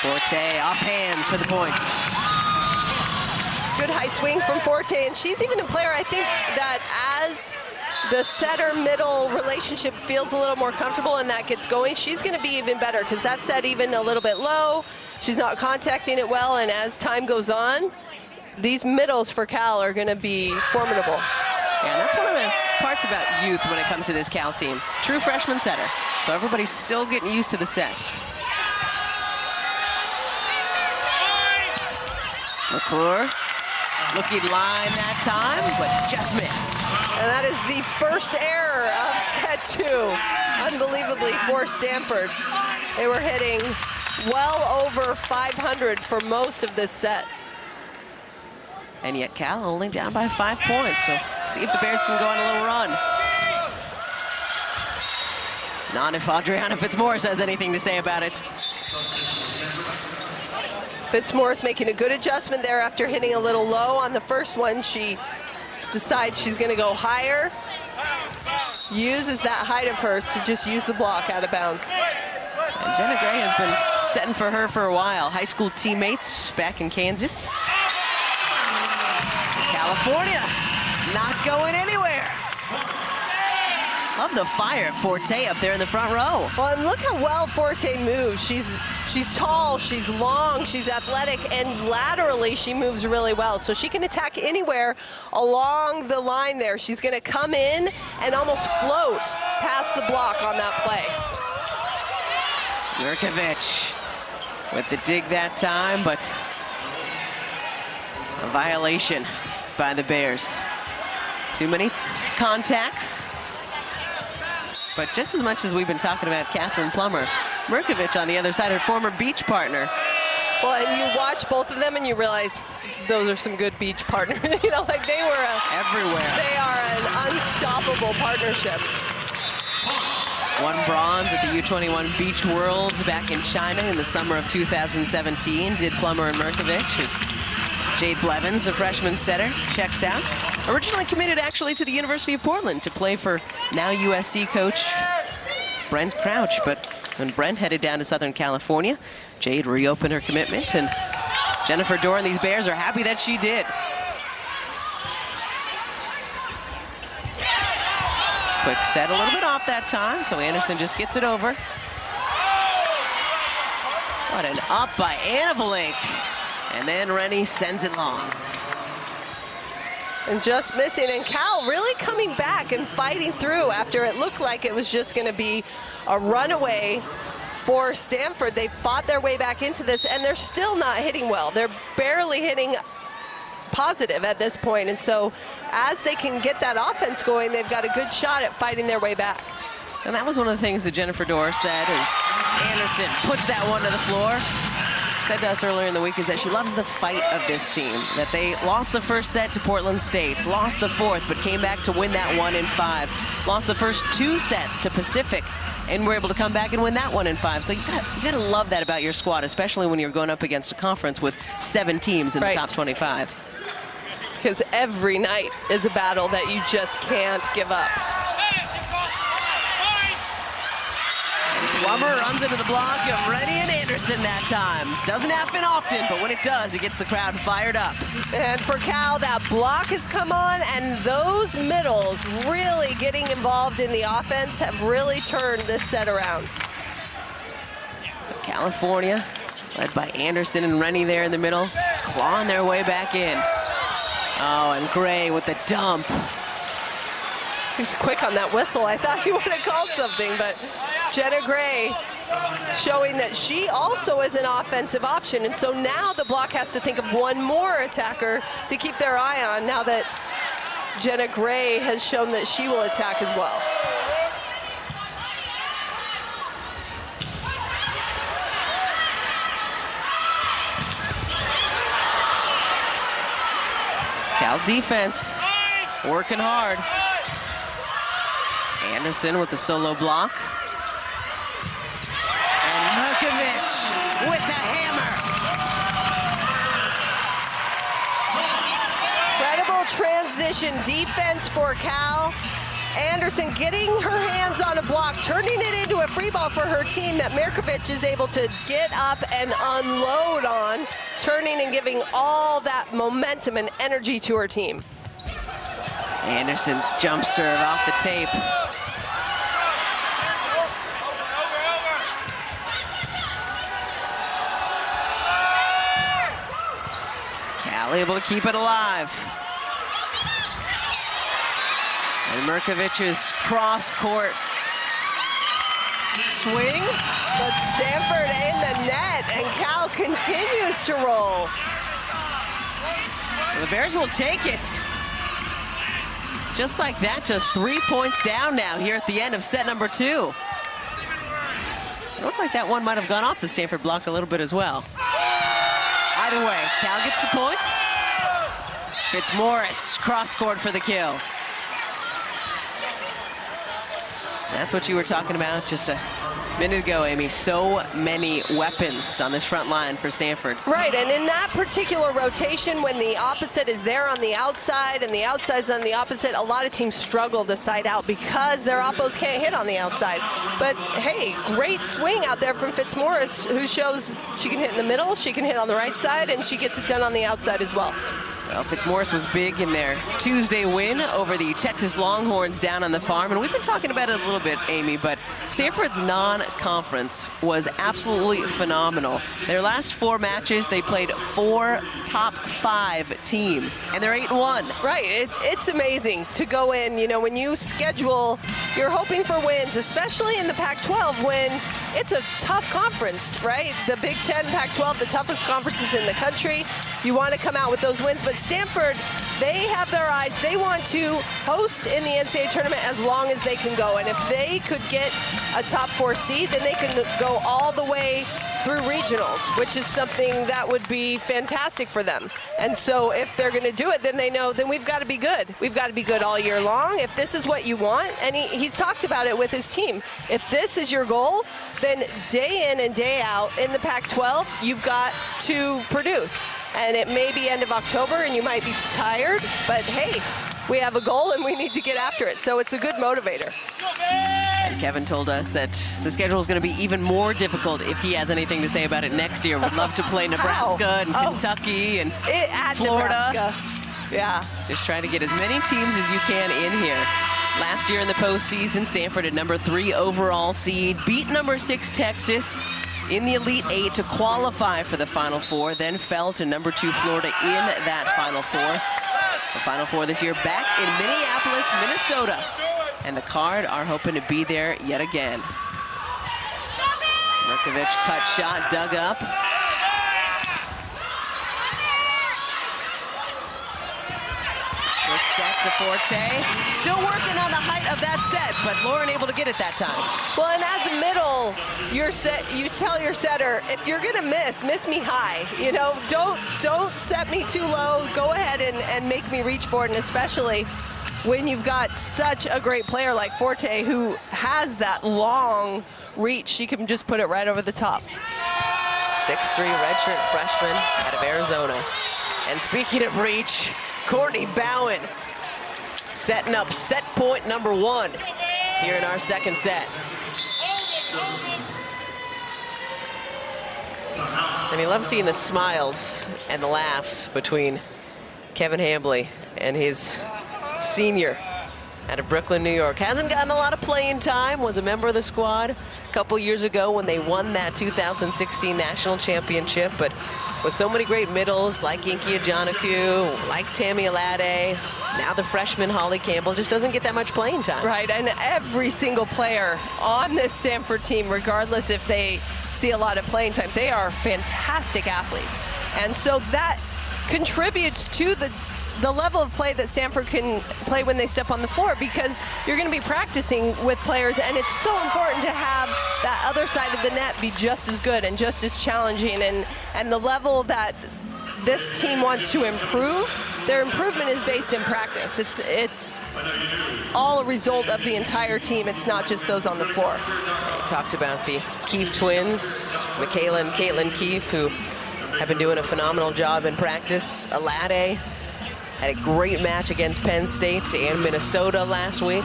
Forte off hands for the points. Good high swing from Forte, and she's even a player, I think, that as the setter-middle relationship feels a little more comfortable and that gets going, she's going to be even better because that set even a little bit low. She's not contacting it well, and as time goes on, these middles for Cal are going to be formidable. Yeah, that's one of the parts about youth when it comes to this Cal team. True freshman setter. So everybody's still getting used to the sets. McClure looking line that time, but just missed. And that is the first error of set 2. Unbelievably for Stanford. They were hitting well over 500 for most of this set. And yet Cal only down by 5 points. So see if the Bears can go on a little run. Not if Adriana Fitzmorris has anything to say about it. Fitzmorris making a good adjustment there after hitting a little low on the first one. She decides she's going to go higher. Uses that height of hers to just use the block out of bounds. And Jenna Gray has been setting for her for a while. High school teammates back in Kansas. California, not going anywhere. Love the fire of Forte up there in the front row. Well, and look how well Forte moves. She's tall, she's long, she's athletic, and laterally she moves really well. So she can attack anywhere along the line there. She's going to come in and almost float past the block on that play. Mirkovic with the dig that time, but a violation by the Bears. Too many contacts. But just as much as we've been talking about Catherine Plummer, Mirkovic on the other side, her former beach partner. Well, and you watch both of them and you realize those are some good beach partners. You know, like they were everywhere. They are an unstoppable partnership. Won bronze at the U21 Beach Worlds back in China in the summer of 2017. Did Plummer and Mirkovic. As Jade Blevins, a freshman setter, checks out. Originally committed actually to the University of Portland to play for now USC coach Brent Crouch. But when Brent headed down to Southern California, Jade reopened her commitment, and Jennifer Dorr and these Bears are happy that she did. Quick set, a little bit off that time, so Anderson just gets it over. What an up by Anna Blake. And then Rennie sends it long. And just missing, and Cal really coming back and fighting through after it looked like it was just going to be a runaway for Stanford. They fought their way back into this, and they're still not hitting well. They're barely hitting positive at this point, and so as they can get that offense going, they've got a good shot at fighting their way back. And that was one of the things that Jennifer Dorr said as Anderson puts that one to the floor. Said to us earlier in the week is that she loves the fight of this team. That they lost the first set to Portland State, lost the fourth, but came back to win that 1 in 5. Lost the first 2 sets to Pacific, and were able to come back and win that 1 in 5. So you gotta love that about your squad, especially when you're going up against a conference with 7 teams in the top 25. Because every night is a battle that you just can't give up. Plummer runs into the block of Rennie and Anderson that time. Doesn't happen often, but when it does, it gets the crowd fired up. And for Cal, that block has come on, and those middles really getting involved in the offense have really turned this set around. So California, led by Anderson and Rennie there in the middle, clawing their way back in. Oh, and Gray with the dump. He was quick on that whistle. I thought he would have called something, but Jenna Gray showing that she also is an offensive option. And so now the block has to think of one more attacker to keep their eye on now that Jenna Gray has shown that she will attack as well. Cal defense working hard. Anderson with the solo block. And Mirkovic with the hammer. Incredible transition defense for Cal. Anderson getting her hands on a block, turning it into a free ball for her team that Mirkovic is able to get up and unload on, turning and giving all that momentum and energy to her team. Anderson's jump serve off the tape. Cal able to keep it alive. And Mirkovic's cross-court swing, but Stanford in the net, and Cal continues to roll. The Bears will take it. Just like that, just 3 points down now here at the end of set number 2. It looked like that one might have gone off the Stanford block a little bit as well. Either way, Cal gets the point. Fitzmorris cross-court for the kill. That's what you were talking about just a minute ago, Amy. So many weapons on this front line for Stanford. Right, and in that particular rotation, when the opposite is there on the outside and the outside's on the opposite, a lot of teams struggle to side out because their oppos can't hit on the outside. But hey, great swing out there from Fitzmaurice, who shows she can hit in the middle, she can hit on the right side, and she gets it done on the outside as well. Well, Fitzmaurice was big in their Tuesday win over the Texas Longhorns down on the farm, and we've been talking about it a little bit, Amy, but Stanford's non-conference was absolutely phenomenal. Their last 4 matches, they played 4 top 5 teams, and they're 8-1. Right, it's amazing to go in, you know, when you schedule, you're hoping for wins, especially in the Pac-12 when it's a tough conference, right? The Big Ten, Pac-12, the toughest conferences in the country. You want to come out with those wins, but Stanford, they have their eyes. They want to host in the NCAA tournament as long as they can go. And if they could get a top 4 seed, then they can go all the way through regionals, which is something that would be fantastic for them. And so if they're going to do it, then they know, then we've got to be good. We've got to be good all year long. If this is what you want, and he's talked about it with his team, if this is your goal, then day in and day out in the Pac-12, you've got to produce. And it may be end of October and you might be tired, but hey, we have a goal and we need to get after it. So it's a good motivator. And Kevin told us that the schedule is going to be even more difficult if he has anything to say about it next year. Would love to play Nebraska and Kentucky and Florida. Nebraska. Yeah. Just trying to get as many teams as you can in here. Last year in the postseason, Stanford at number 3 overall seed, beat number 6 Texas in the Elite 8 to qualify for the Final Four, then fell to number 2 Florida in that Final Four. The Final Four this year back in Minneapolis, Minnesota. And the Card are hoping to be there yet again. Merkovich cut shot, dug up. Quick set to Forte. Still working on the height of that set, but Lauren able to get it that time. Well, and as a middle, you tell your setter, if you're gonna miss me high. You know, don't set me too low. Go ahead and make me reach for it, and especially when you've got such a great player like Forte who has that long reach. She can just put it right over the top. 6'3" redshirt freshman out of Arizona. And speaking of reach, Courtney Bowen setting up set point number 1 here in our second set. And he loves seeing the smiles and the laughs between Kevin Hambly and his senior out of Brooklyn, New York. Hasn't gotten a lot of playing time, was a member of the squad a couple years ago when they won that 2016 national championship, but with so many great middles like Inky Ajanaku, like Tammy Alade, now the freshman Holly Campbell, just doesn't get that much playing time. Right, and every single player on this Stanford team, regardless if they see a lot of playing time, they are fantastic athletes. And so that contributes to the level of play that Stanford can play when they step on the floor, because you're going to be practicing with players, and it's so important to have that other side of the net be just as good and just as challenging, and the level that this team wants to improve, their improvement is based in practice. It's all a result of the entire team. It's not just those on the floor. We talked about the Keefe twins, Michaela and Caitlin Keefe, who have been doing a phenomenal job in practice. Alade had a great match against Penn State and Minnesota last week.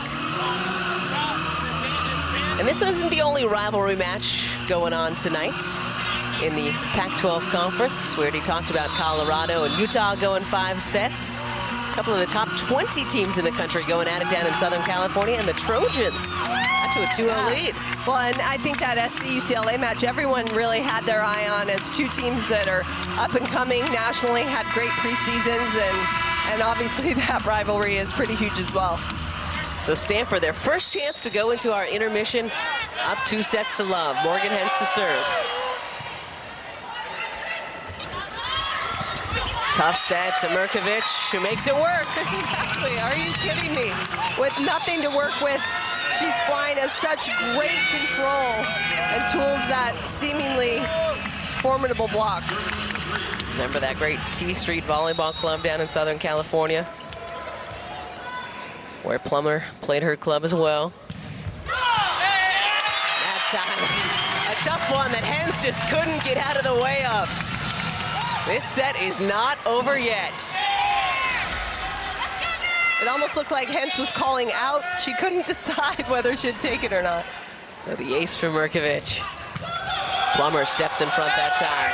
And this isn't the only rivalry match going on tonight in the Pac-12 conference. We already talked about Colorado and Utah going 5 sets. A couple of the top 20 teams in the country going at it down in Southern California, and the Trojans got to a 2-0 lead. Well, and I think that SC-UCLA match, everyone really had their eye on as 2 teams that are up and coming nationally, had great preseasons, and obviously that rivalry is pretty huge as well. So Stanford, their first chance to go into our intermission, up 2 sets to love. Morgan Hens to serve. Tough set to Merkovich, who makes it work. Exactly, are you kidding me? With nothing to work with, she's flying at such great control and tools that seemingly formidable block. Remember that great T Street Volleyball Club down in Southern California, where Plummer played her club as well. one that Hens just couldn't get out of the way of. This set is not over yet. It almost looked like Hens was calling out. She couldn't decide whether she'd take it or not. So the ace for Mirkovic. Plummer steps in front that time.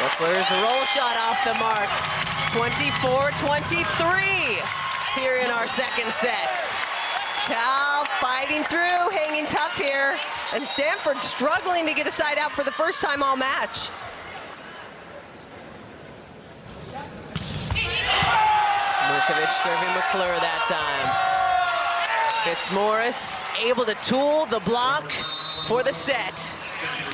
McClure's roll shot off the mark. 24-23 here in our second set. Cal fighting through, hanging tough here. And Stanford struggling to get a side out for the first time all match. Mirkovic serving McClure that time. Fitzmaurice able to tool the block for the set.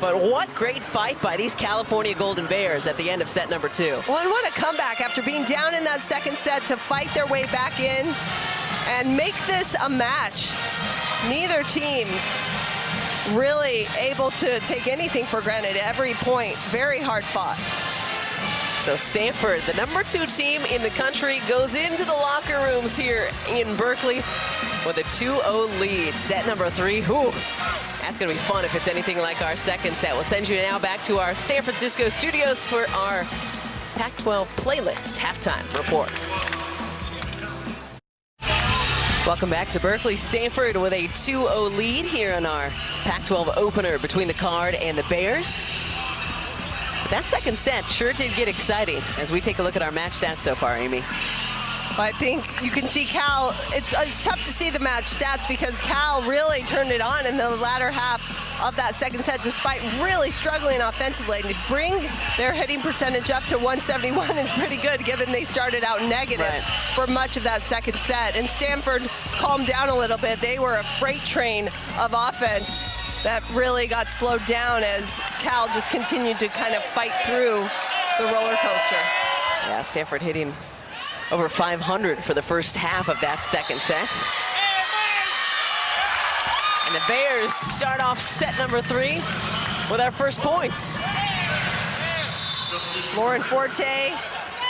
But what great fight by these California Golden Bears at the end of set number 2. Well, and what a comeback after being down in that second set to fight their way back in and make this a match. Neither team really able to take anything for granted. Every point, very hard fought. So Stanford, the number 2 team in the country, goes into the locker rooms here in Berkeley with a 2-0 lead. Set number 3, whew, that's going to be fun if it's anything like our second set. We'll send you now back to our San Francisco studios for our Pac-12 playlist halftime report. Welcome back to Berkeley. Stanford with a 2-0 lead here in our Pac-12 opener between the Card and the Bears. That second set sure did get exciting as we take a look at our match stats so far, Amy. I think you can see Cal, it's tough to see the match stats because Cal really turned it on in the latter half of that second set despite really struggling offensively. And to bring their hitting percentage up to 171 is pretty good given they started out negative for much of that second set. And Stanford calmed down a little bit. They were a freight train of offense that really got slowed down as Cal just continued to kind of fight through the roller coaster. Yeah, Stanford hitting over 500 for the first half of that second set. And the Bears start off set number 3 with our first points. Lauren Forte,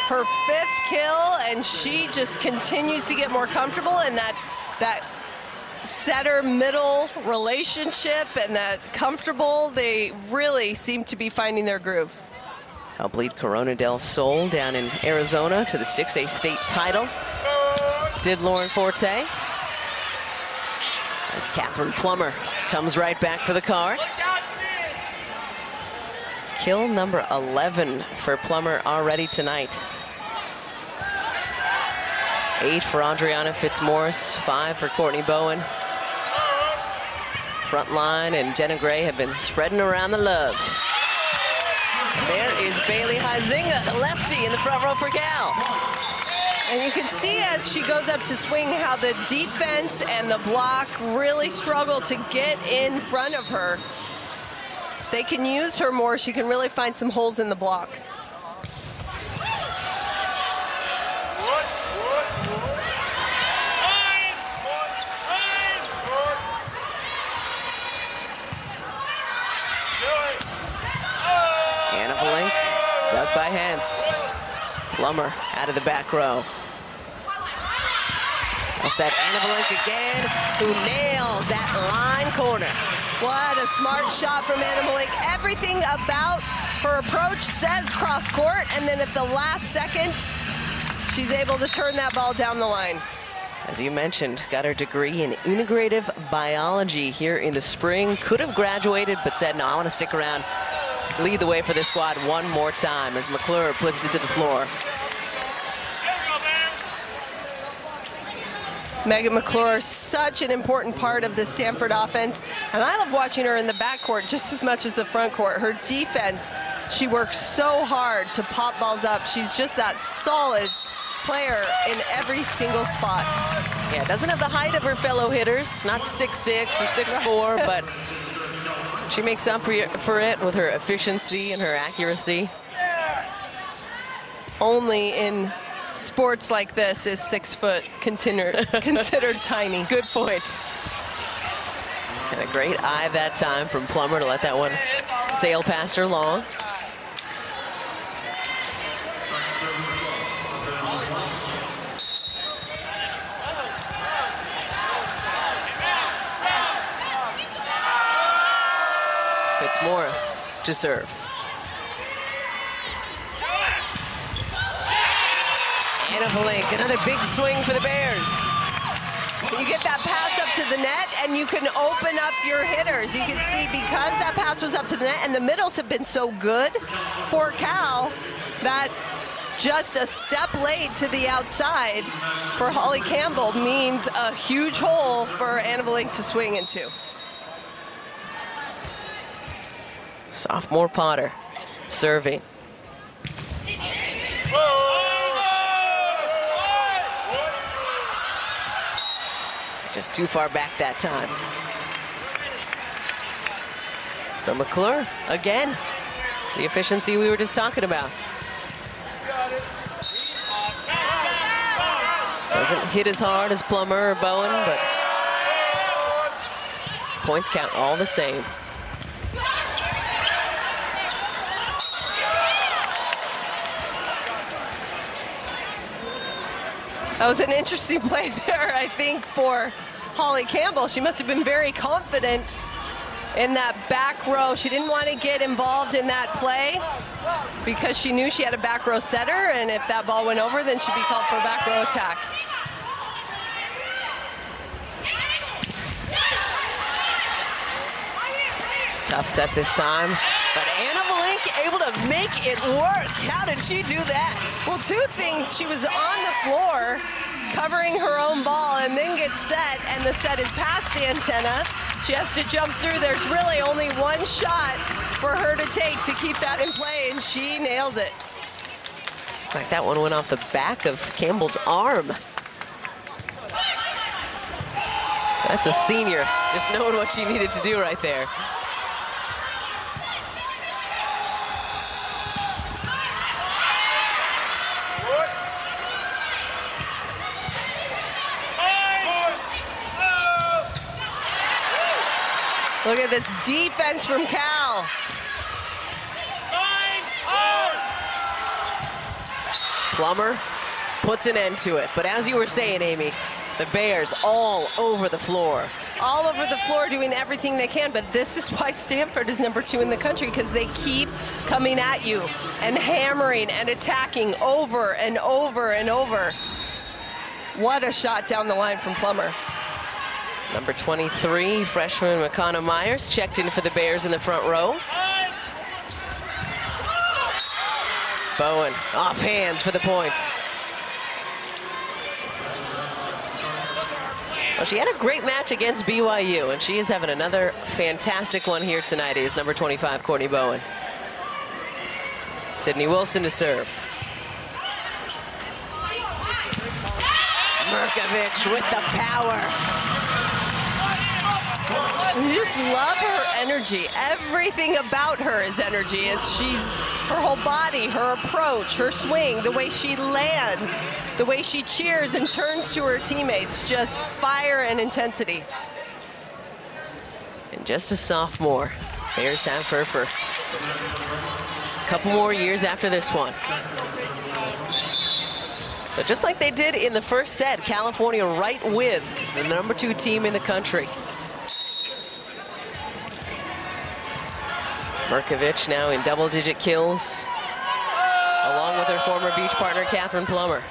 her 5th kill, and she just continues to get more comfortable in that setter-middle relationship and that comfortable. They really seem to be finding their groove. Help lead Corona del Sol down in Arizona to the 6A state title. Did Lauren Forte. As Catherine Plummer comes right back for the Card. Kill number 11 for Plummer already tonight. 8 for Adriana Fitzmaurice, 5 for Courtney Bowen. Frontline and Jenna Gray have been spreading around the love. There is Bailey Huizinga, the lefty, in the front row for Cal. And you can see as she goes up to swing how the defense and the block really struggle to get in front of her. They can use her more. She can really find some holes in the block. Anna Valink, dug by Hens. Plummer out of the back row. That's that Anna Valink again, who nails that line corner. What a smart shot from Anna Valink. Everything about her approach says cross court, and then at the last second, she's able to turn that ball down the line. As you mentioned, got her degree in integrative biology here in the spring. Could have graduated, but said, no, I want to stick around, lead the way for this squad one more time as McClure flips it to the floor. Megan McClure, such an important part of the Stanford offense. And I love watching her in the backcourt just as much as the front court. Her defense, she works so hard to pop balls up. She's just that solid player in every single spot. Yeah, doesn't have the height of her fellow hitters, not 6'6" or 6'4", but she makes up for it with her efficiency and her accuracy. Only in sports like this is 6 foot considered tiny. Good point. And a great eye that time from Plummer to let that one sail past her long. Morris to serve. Anna Valink, another big swing for the Bears. You get that pass up to the net, and you can open up your hitters. You can see because that pass was up to the net, and the middles have been so good for Cal, that just a step late to the outside for Holly Campbell means a huge hole for Anna Valink to swing into. Sophomore Potter serving. Just too far back that time. So McClure, again, the efficiency we were just talking about. Doesn't hit as hard as Plummer or Bowen, but points count all the same. That was an interesting play there, I think, for Holly Campbell. She must have been very confident in that back row. She didn't want to get involved in that play because she knew she had a back row setter, and if that ball went over, then she'd be called for a back row attack. Tough set this time, but Anna Valink able to make it work. How did she do that? Well, two things. She was on the floor covering her own ball and then gets set, and the set is past the antenna. She has to jump through. There's really only one shot for her to take to keep that in play, and she nailed it. In fact, that one went off the back of Campbell's arm. That's a senior, just knowing what she needed to do right there. Look at this defense from Cal. Plummer puts an end to it. But as you were saying, Amy, the Bears all over the floor. All over the floor doing everything they can, but this is why Stanford is #2 in the country, because they keep coming at you and hammering and attacking over and over and over. What a shot down the line from Plummer. Number 23, freshman McConna Myers, checked in for the Bears in the front row. Bowen, off hands for the points. Well, she had a great match against BYU, and she is having another fantastic one here tonight. Is number 25, Courtney Bowen. Sydney Wilson to serve. Merkovich with the power. You just love her energy. Everything about her is energy. Her whole body, her approach, her swing, the way she lands, the way she cheers and turns to her teammates, just fire and intensity. And just a sophomore. Bears have her for a couple more years after this one. So just like they did in the first set, California right with the #2 team in the country. Merkovich now in double-digit kills, along with her former beach partner, Catherine Plummer.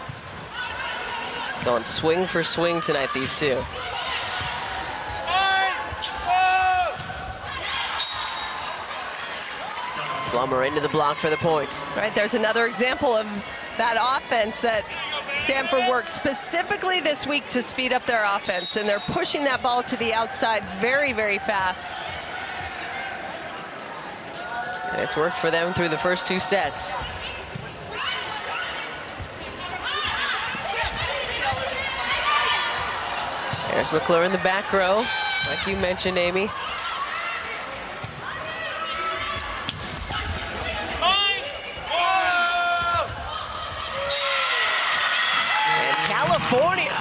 Going swing for swing tonight, these two. Plummer into the block for the points. Right, there's another example of that offense that Stanford worked specifically this week to speed up their offense, and they're pushing that ball to the outside very, very fast. And it's worked for them through the first two sets. There's McClure in the back row, like you mentioned, Amy. And California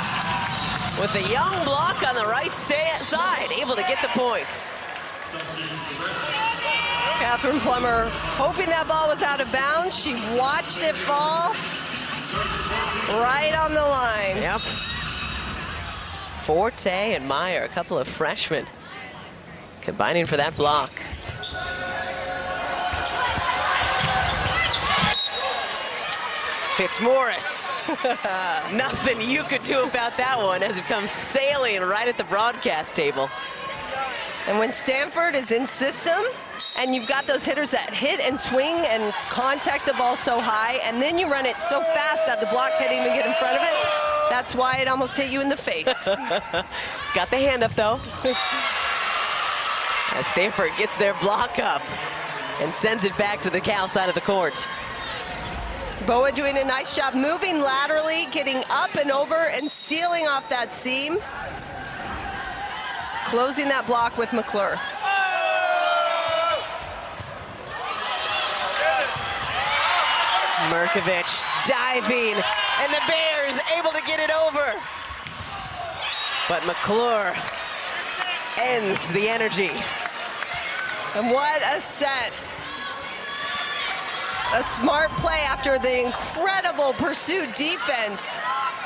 with the young block on the right side, able to get the points. Catherine Plummer hoping that ball was out of bounds. She watched it fall right on the line. Yep. Forte and Meyer, a couple of freshmen, combining for that block. Fitzmaurice. Nothing you could do about that one as it comes sailing right at the broadcast table. And when Stanford is in system, and you've got those hitters that hit and swing and contact the ball so high, and then you run it so fast that the block can't even get in front of it, that's why it almost hit you in the face. Got the hand up, though. As Stanford gets their block up and sends it back to the Cal side of the court. Boa doing a nice job moving laterally, getting up and over and sealing off that seam. Closing that block with McClure. Mirkovic diving, and the Bears able to get it over. But McClure ends the energy. And what a set. A smart play after the incredible pursuit defense.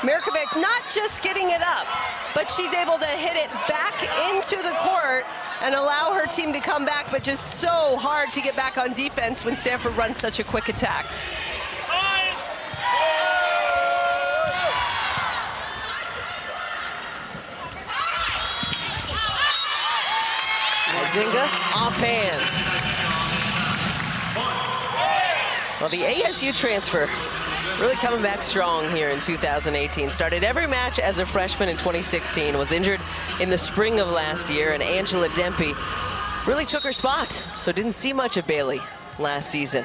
Mirkovic not just getting it up, but she's able to hit it back into the court and allow her team to come back, but just so hard to get back on defense when Stanford runs such a quick attack. Huizenga off hands. Well, the ASU transfer really coming back strong here in 2018. Started every match as a freshman in 2016. Was injured in the spring of last year, and Angela Dempe really took her spot. So didn't see much of Bailey last season.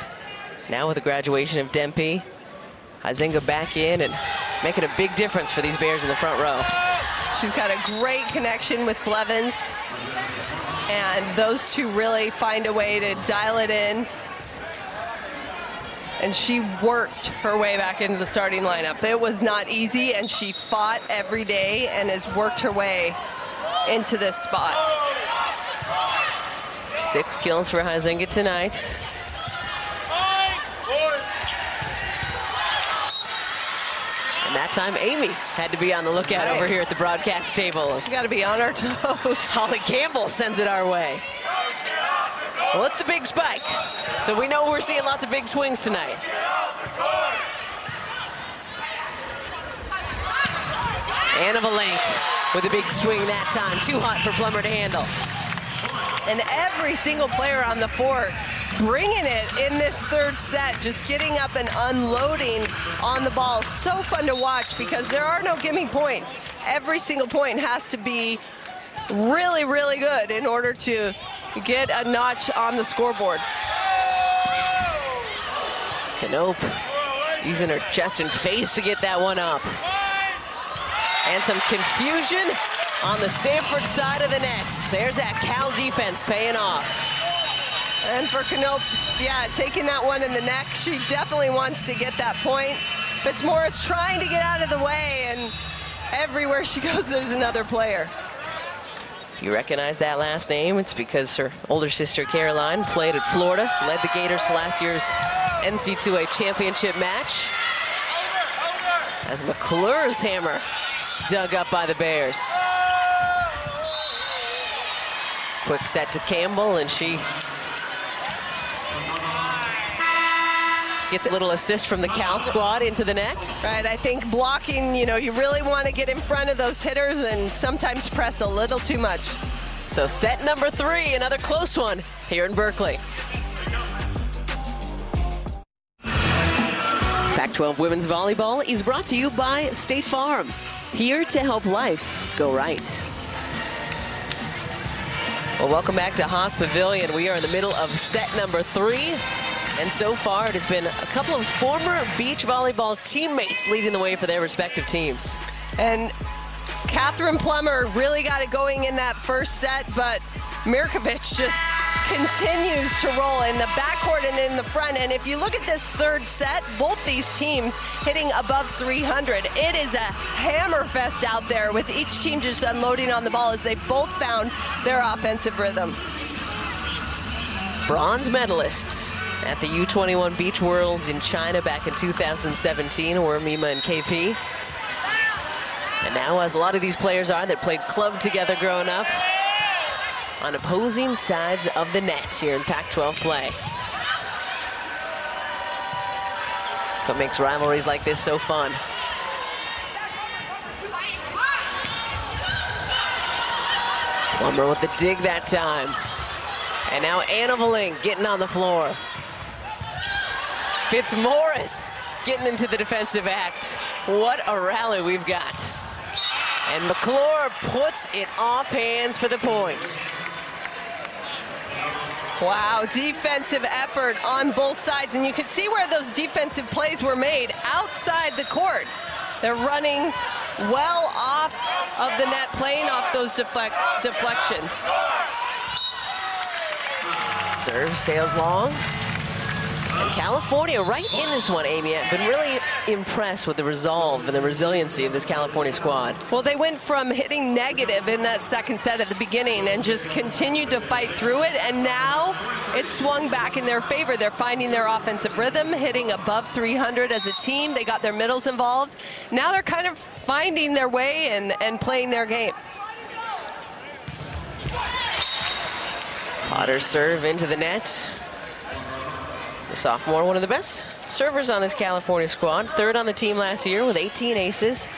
Now with the graduation of Dempe, Huizenga back in and making a big difference for these Bears in the front row. She's got a great connection with Blevins. And those two really find a way to dial it in. And she worked her way back into the starting lineup. It was not easy, and she fought every day and has worked her way into this spot. 6 kills for Huizenga tonight. And that time, Amy had to be on the lookout over here at the broadcast table. We got to be on our toes. Holly Campbell sends it our way. Well, it's the big spike. So we know we're seeing lots of big swings tonight. Anna Valenk with a big swing that time. Too hot for Plummer to handle. And every single player on the fort bringing it in this third set, just getting up and unloading on the ball. So fun to watch because there are no gimme points. Every single point has to be really, really good in order to get a notch on the scoreboard. Canope using her chest and face to get that one up. And some confusion on the Stanford side of the net. There's that Cal defense paying off. And for Canope, yeah, taking that one in the neck, she definitely wants to get that point. Fitzmaurice trying to get out of the way, and everywhere she goes, there's another player. You recognize that last name? It's because her older sister, Caroline, played at Florida, led the Gators to last year's NC2A championship match. As McClure's hammer dug up by the Bears. Quick set to Campbell, and she gets a little assist from the Cal squad into the net. Right, I think blocking, you really want to get in front of those hitters and sometimes press a little too much. So set number 3, another close one here in Berkeley. Pac-12 Women's Volleyball is brought to you by State Farm. Here to help life go right. Well, welcome back to Haas Pavilion. We are in the middle of set number 3. And so far, it has been a couple of former beach volleyball teammates leading the way for their respective teams. And Catherine Plummer really got it going in that first set, but Mirkovic just continues to roll in the backcourt and in the front. And if you look at this third set, both these teams hitting above 300. It is a hammer fest out there with each team just unloading on the ball as they both found their offensive rhythm. Bronze medalists at the U21 Beach Worlds in China back in 2017 were Mima and KP. And now, as a lot of these players are that played club together growing up, on opposing sides of the net here in Pac-12 play. That's what makes rivalries like this so fun. Plummer with the dig that time. And now Anneveling getting on the floor. Fitzmaurice getting into the defensive act. What a rally we've got. And McClure puts it off hands for the point. Wow, defensive effort on both sides. And you can see where those defensive plays were made outside the court. They're running well off of the net, playing off those deflections. Serve sails long. And California right in this one, Amy. I've been really impressed with the resolve and the resiliency of this California squad. Well, they went from hitting negative in that second set at the beginning and just continued to fight through it, and now it's swung back in their favor. They're finding their offensive rhythm, hitting above 300 as a team. They got their middles involved. Now they're kind of finding their way and playing their game. Potter's serve into the net. The sophomore, one of the best servers on this California squad. Third on the team last year with 18 aces.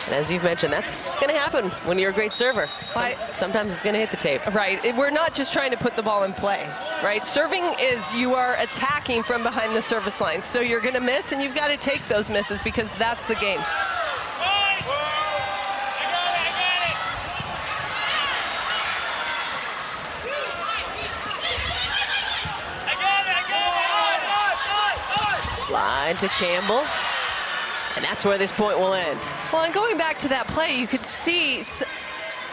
And as you've mentioned, that's going to happen when you're a great server. Sometimes it's going to hit the tape. Right. We're not just trying to put the ball in play, right? Serving is you are attacking from behind the service line. So you're going to miss, and you've got to take those misses because that's the game. Slide to Campbell. And that's where this point will end. Well, and going back to that play, you could see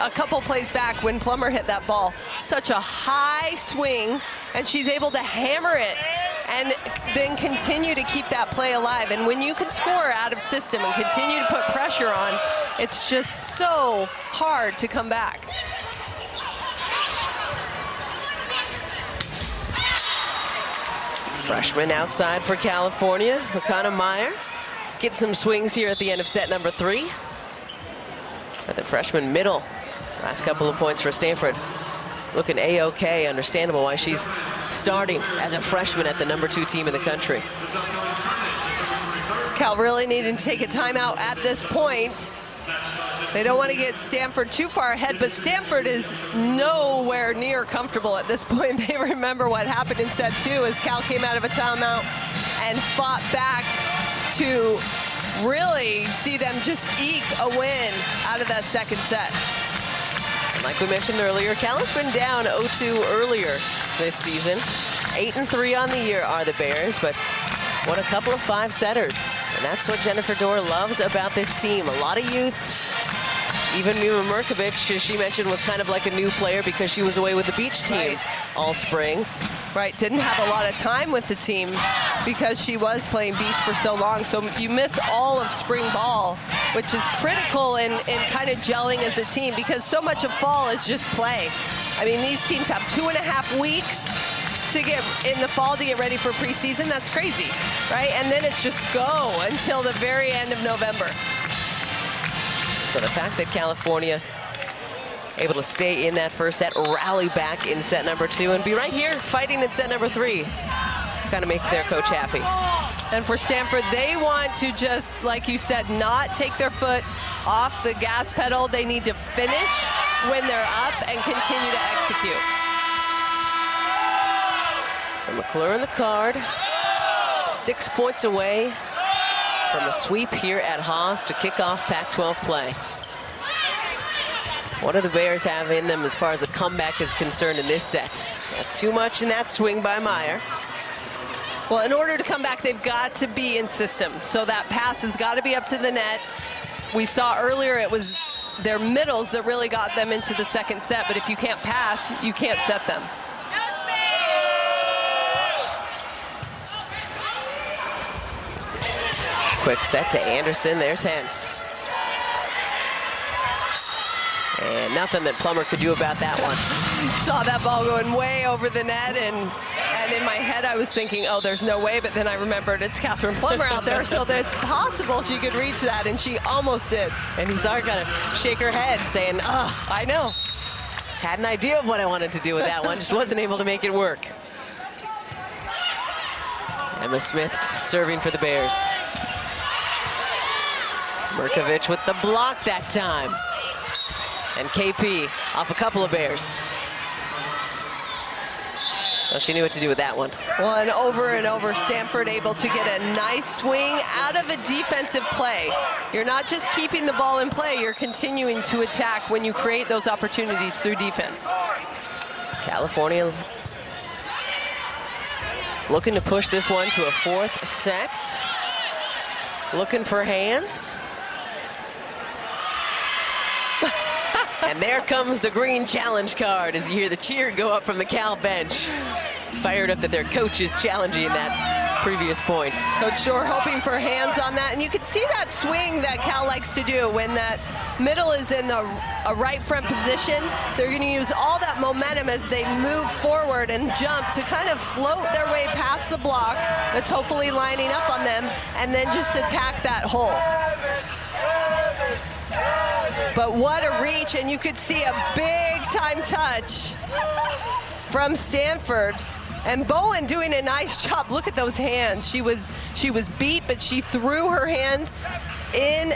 a couple plays back when Plummer hit that ball. Such a high swing, and she's able to hammer it and then continue to keep that play alive. And when you can score out of system and continue to put pressure on, it's just so hard to come back. Freshman outside for California, Hakana Meyer. Get some swings here at the end of set number 3. But the freshman middle, last couple of points for Stanford. Looking A-OK, understandable why she's starting as a freshman at the number 2 team in the country. Cal really needing to take a timeout at this point. They don't want to get Stanford too far ahead, but Stanford is nowhere near comfortable at this point. They remember what happened in set 2 as Cal came out of a timeout and fought back to really see them just eke a win out of that second set. Like we mentioned earlier, Cal has been down 0-2 earlier this season. 8-3 on the year are the Bears, but what a couple of 5-setters. And that's what Jennifer Dorr loves about this team. A lot of youth. Even Mira Merkovich, as she mentioned, was kind of like a new player because she was away with the beach team all spring. Right, didn't have a lot of time with the team because she was playing beach for so long. So you miss all of spring ball, which is critical in kind of gelling as a team because so much of fall is just play. I mean, these teams have 2.5 weeks to get in the fall to get ready for preseason. That's crazy, right? And then it's just go until the very end of November. So the fact that California able to stay in that first set, rally back in set number 2, and be right here fighting in set number 3 kind of makes their coach happy. And for Stanford, they want to just, like you said, not take their foot off the gas pedal. They need to finish when they're up and continue to execute. So McClure in the card, 6 points away from a sweep here at Haas to kick off Pac-12 play. What do the Bears have in them as far as a comeback is concerned in this set? Not too much in that swing by Meyer. Well, in order to come back, they've got to be in system. So that pass has got to be up to the net. We saw earlier it was their middles that really got them into the second set. But if you can't pass, you can't set them. Quick set to Anderson. There's Hens. And nothing that Plummer could do about that one. Saw that ball going way over the net, and in my head I was thinking, oh, there's no way, but then I remembered it's Catherine Plummer out there, so it's possible she could reach that, and she almost did. And you saw her kind of shake her head, saying, oh, I know. Had an idea of what I wanted to do with that one, just wasn't able to make it work. Emma Smith serving for the Bears. Mirkovic with the block that time. And KP off a couple of Bears. Well, she knew what to do with that one. Well, and over, Stanford able to get a nice swing out of a defensive play. You're not just keeping the ball in play, you're continuing to attack when you create those opportunities through defense. California looking to push this one to a 4th set. Looking for hands. And there comes the green challenge card as you hear the cheer go up from the Cal bench. Fired up that their coach is challenging that previous point. Coach Shore hoping for hands on that. And you can see that swing that Cal likes to do when that middle is in a right front position. They're going to use all that momentum as they move forward and jump to kind of float their way past the block that's hopefully lining up on them and then just attack that hole. But what a reach, and you could see a big time touch from Stanford. And Bowen doing a nice job. Look at those hands. She was beat, but she threw her hands in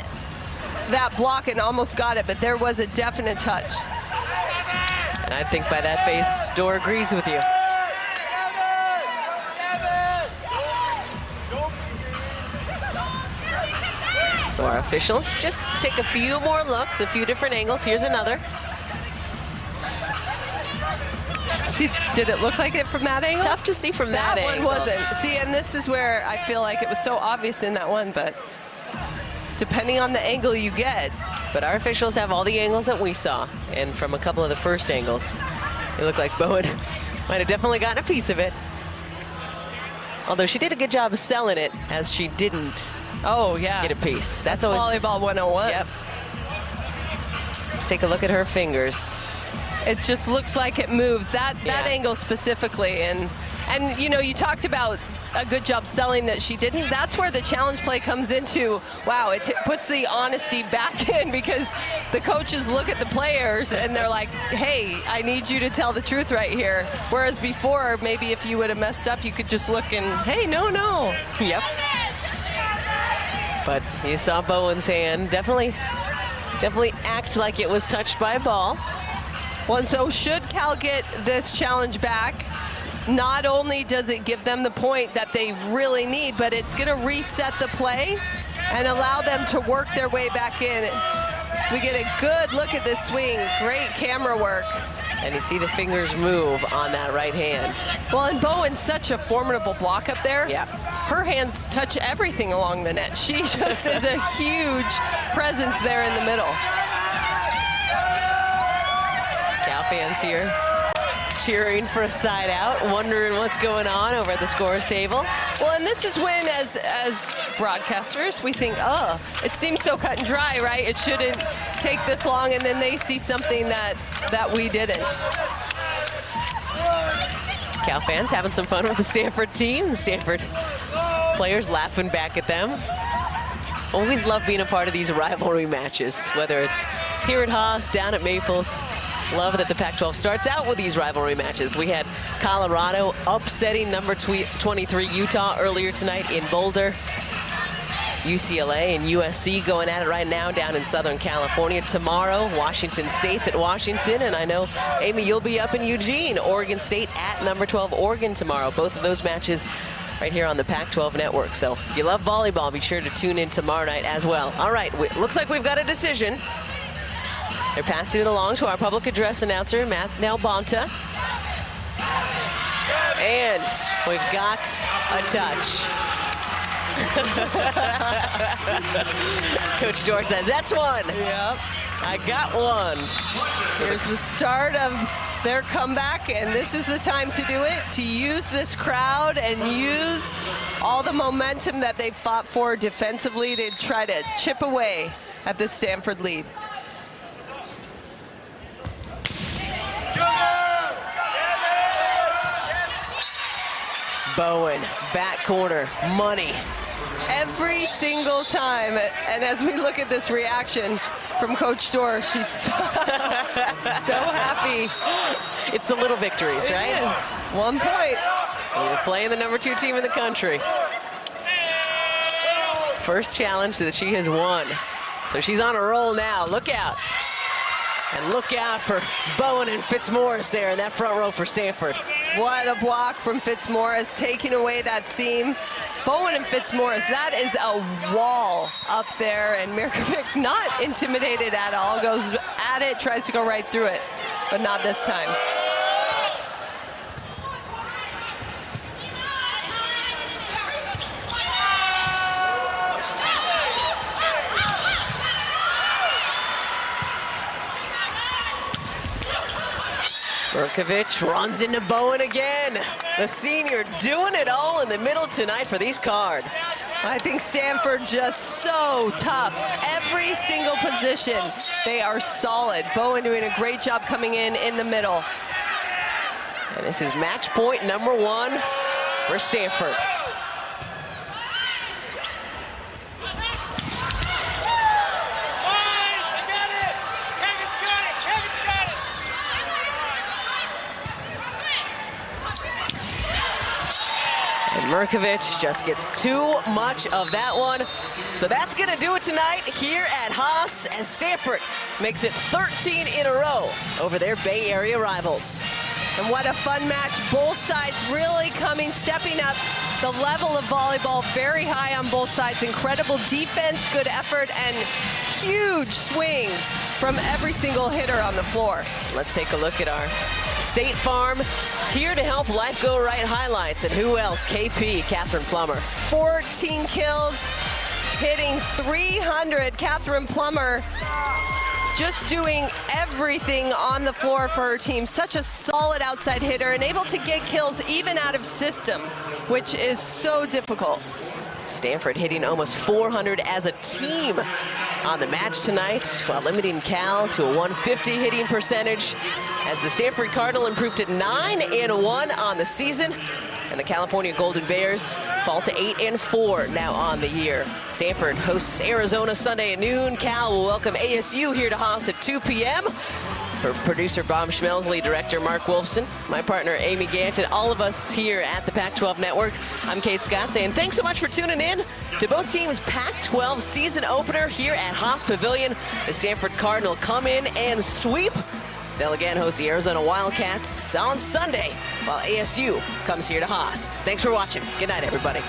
that block and almost got it, but there was a definite touch. And I think by that face, Dorr agrees with you. So our officials just take a few more looks, a few different angles. Here's another. See, did it look like it from that angle? Tough to see from that angle. That one wasn't. See, and this is where I feel like it was so obvious in that one, but depending on the angle you get. But our officials have all the angles that we saw. And from a couple of the first angles, it looked like Bowen might have definitely gotten a piece of it. Although she did a good job of selling it, as she didn't get a piece. That's always volleyball 101. Yep. Take a look at her fingers. It just looks like it moves. That angle specifically. And you know, you talked about a good job selling that she didn't. That's where the challenge play comes into. Wow, it puts the honesty back in, because the coaches look at the players and they're like, hey, I need you to tell the truth right here. Whereas before, maybe if you would have messed up, you could just look and, hey, no. Yep. But you saw Bowen's hand definitely act like it was touched by a ball. Well, and so should Cal get this challenge back, not only does it give them the point that they really need, but it's going to reset the play and allow them to work their way back in. So we get a good look at this swing. Great camera work. And you see the fingers move on that right hand. Well, and Bowen's such a formidable block up there. Yeah. Her hands touch everything along the net. She just is a huge presence there in the middle. Cal fans here cheering for a side out, wondering what's going on over at the scores table. Well, and this is when, as broadcasters, we think, oh, it seems so cut and dry, right? It shouldn't take this long, and then they see something that we didn't. Cal fans having some fun with the Stanford team. The Stanford players laughing back at them. Always love being a part of these rivalry matches, whether it's here at Haas, down at Maples. Love that the Pac-12 starts out with these rivalry matches. We had Colorado upsetting number 23 Utah earlier tonight in Boulder. UCLA and USC going at it right now down in Southern California. Tomorrow, Washington State's at Washington. And I know, Amy, you'll be up in Eugene. Oregon State at number 12 Oregon tomorrow. Both of those matches right here on the Pac-12 Network. So if you love volleyball, be sure to tune in tomorrow night as well. All right, looks like we've got a decision. They're passing it along to our public address announcer, Mathnell Bonta. And we've got a touch. Coach George says, that's one. Yep. I got one. Here's the start of their comeback, and this is the time to do it, to use this crowd and use all the momentum that they've fought for defensively to try to chip away at the Stanford lead. Bowen, back corner, money. Every single time, and as we look at this reaction from Coach Dorr, she's so happy. It's the little victories, right? 1 point. You're playing the number 2 team in the country. First challenge that she has won. So she's on a roll now. Look out. And look out for Bowen and Fitzmaurice there in that front row for Stanford. What a block from Fitzmaurice, taking away that seam. Bowen and Fitzmaurice, that is a wall up there, and Mirkovic not intimidated at all. Goes at it, tries to go right through it, but not this time. Mirkovic runs into Bowen again. The senior doing it all in the middle tonight for these Card. I think Stanford just so tough. Every single position, they are solid. Bowen doing a great job coming in the middle. And this is match point number 1 for Stanford. Mirkovic just gets too much of that one. So that's going to do it tonight here at Haas, as Stanford makes it 13 in a row over their Bay Area rivals. And what a fun match. Both sides really stepping up the level of volleyball very high on both sides. Incredible defense, good effort, and huge swings from every single hitter on the floor. Let's take a look at our State Farm Here to Help Life Go Right highlights. And who else? KP, Catherine Plummer. 14 kills, hitting 300. Catherine Plummer just doing everything on the floor for her team. Such a solid outside hitter and able to get kills even out of system, which is so difficult. Stanford hitting almost 400 as a team on the match tonight, while limiting Cal to a 150 hitting percentage, as the Stanford Cardinal improved to 9-1 on the season, and the California Golden Bears fall to 8-4 now on the year. Stanford hosts Arizona Sunday at noon. Cal will welcome ASU here to Haas at 2 p.m. For producer Bob Schmelsley, director Mark Wolfson, my partner Amy Gant, and all of us here at the Pac-12 Network, I'm Kate Scott saying thanks so much for tuning in to both teams' Pac-12 season opener here at Haas Pavilion. The Stanford Cardinal come in and sweep. They'll again host the Arizona Wildcats on Sunday, while ASU comes here to Haas. Thanks for watching. Good night, everybody.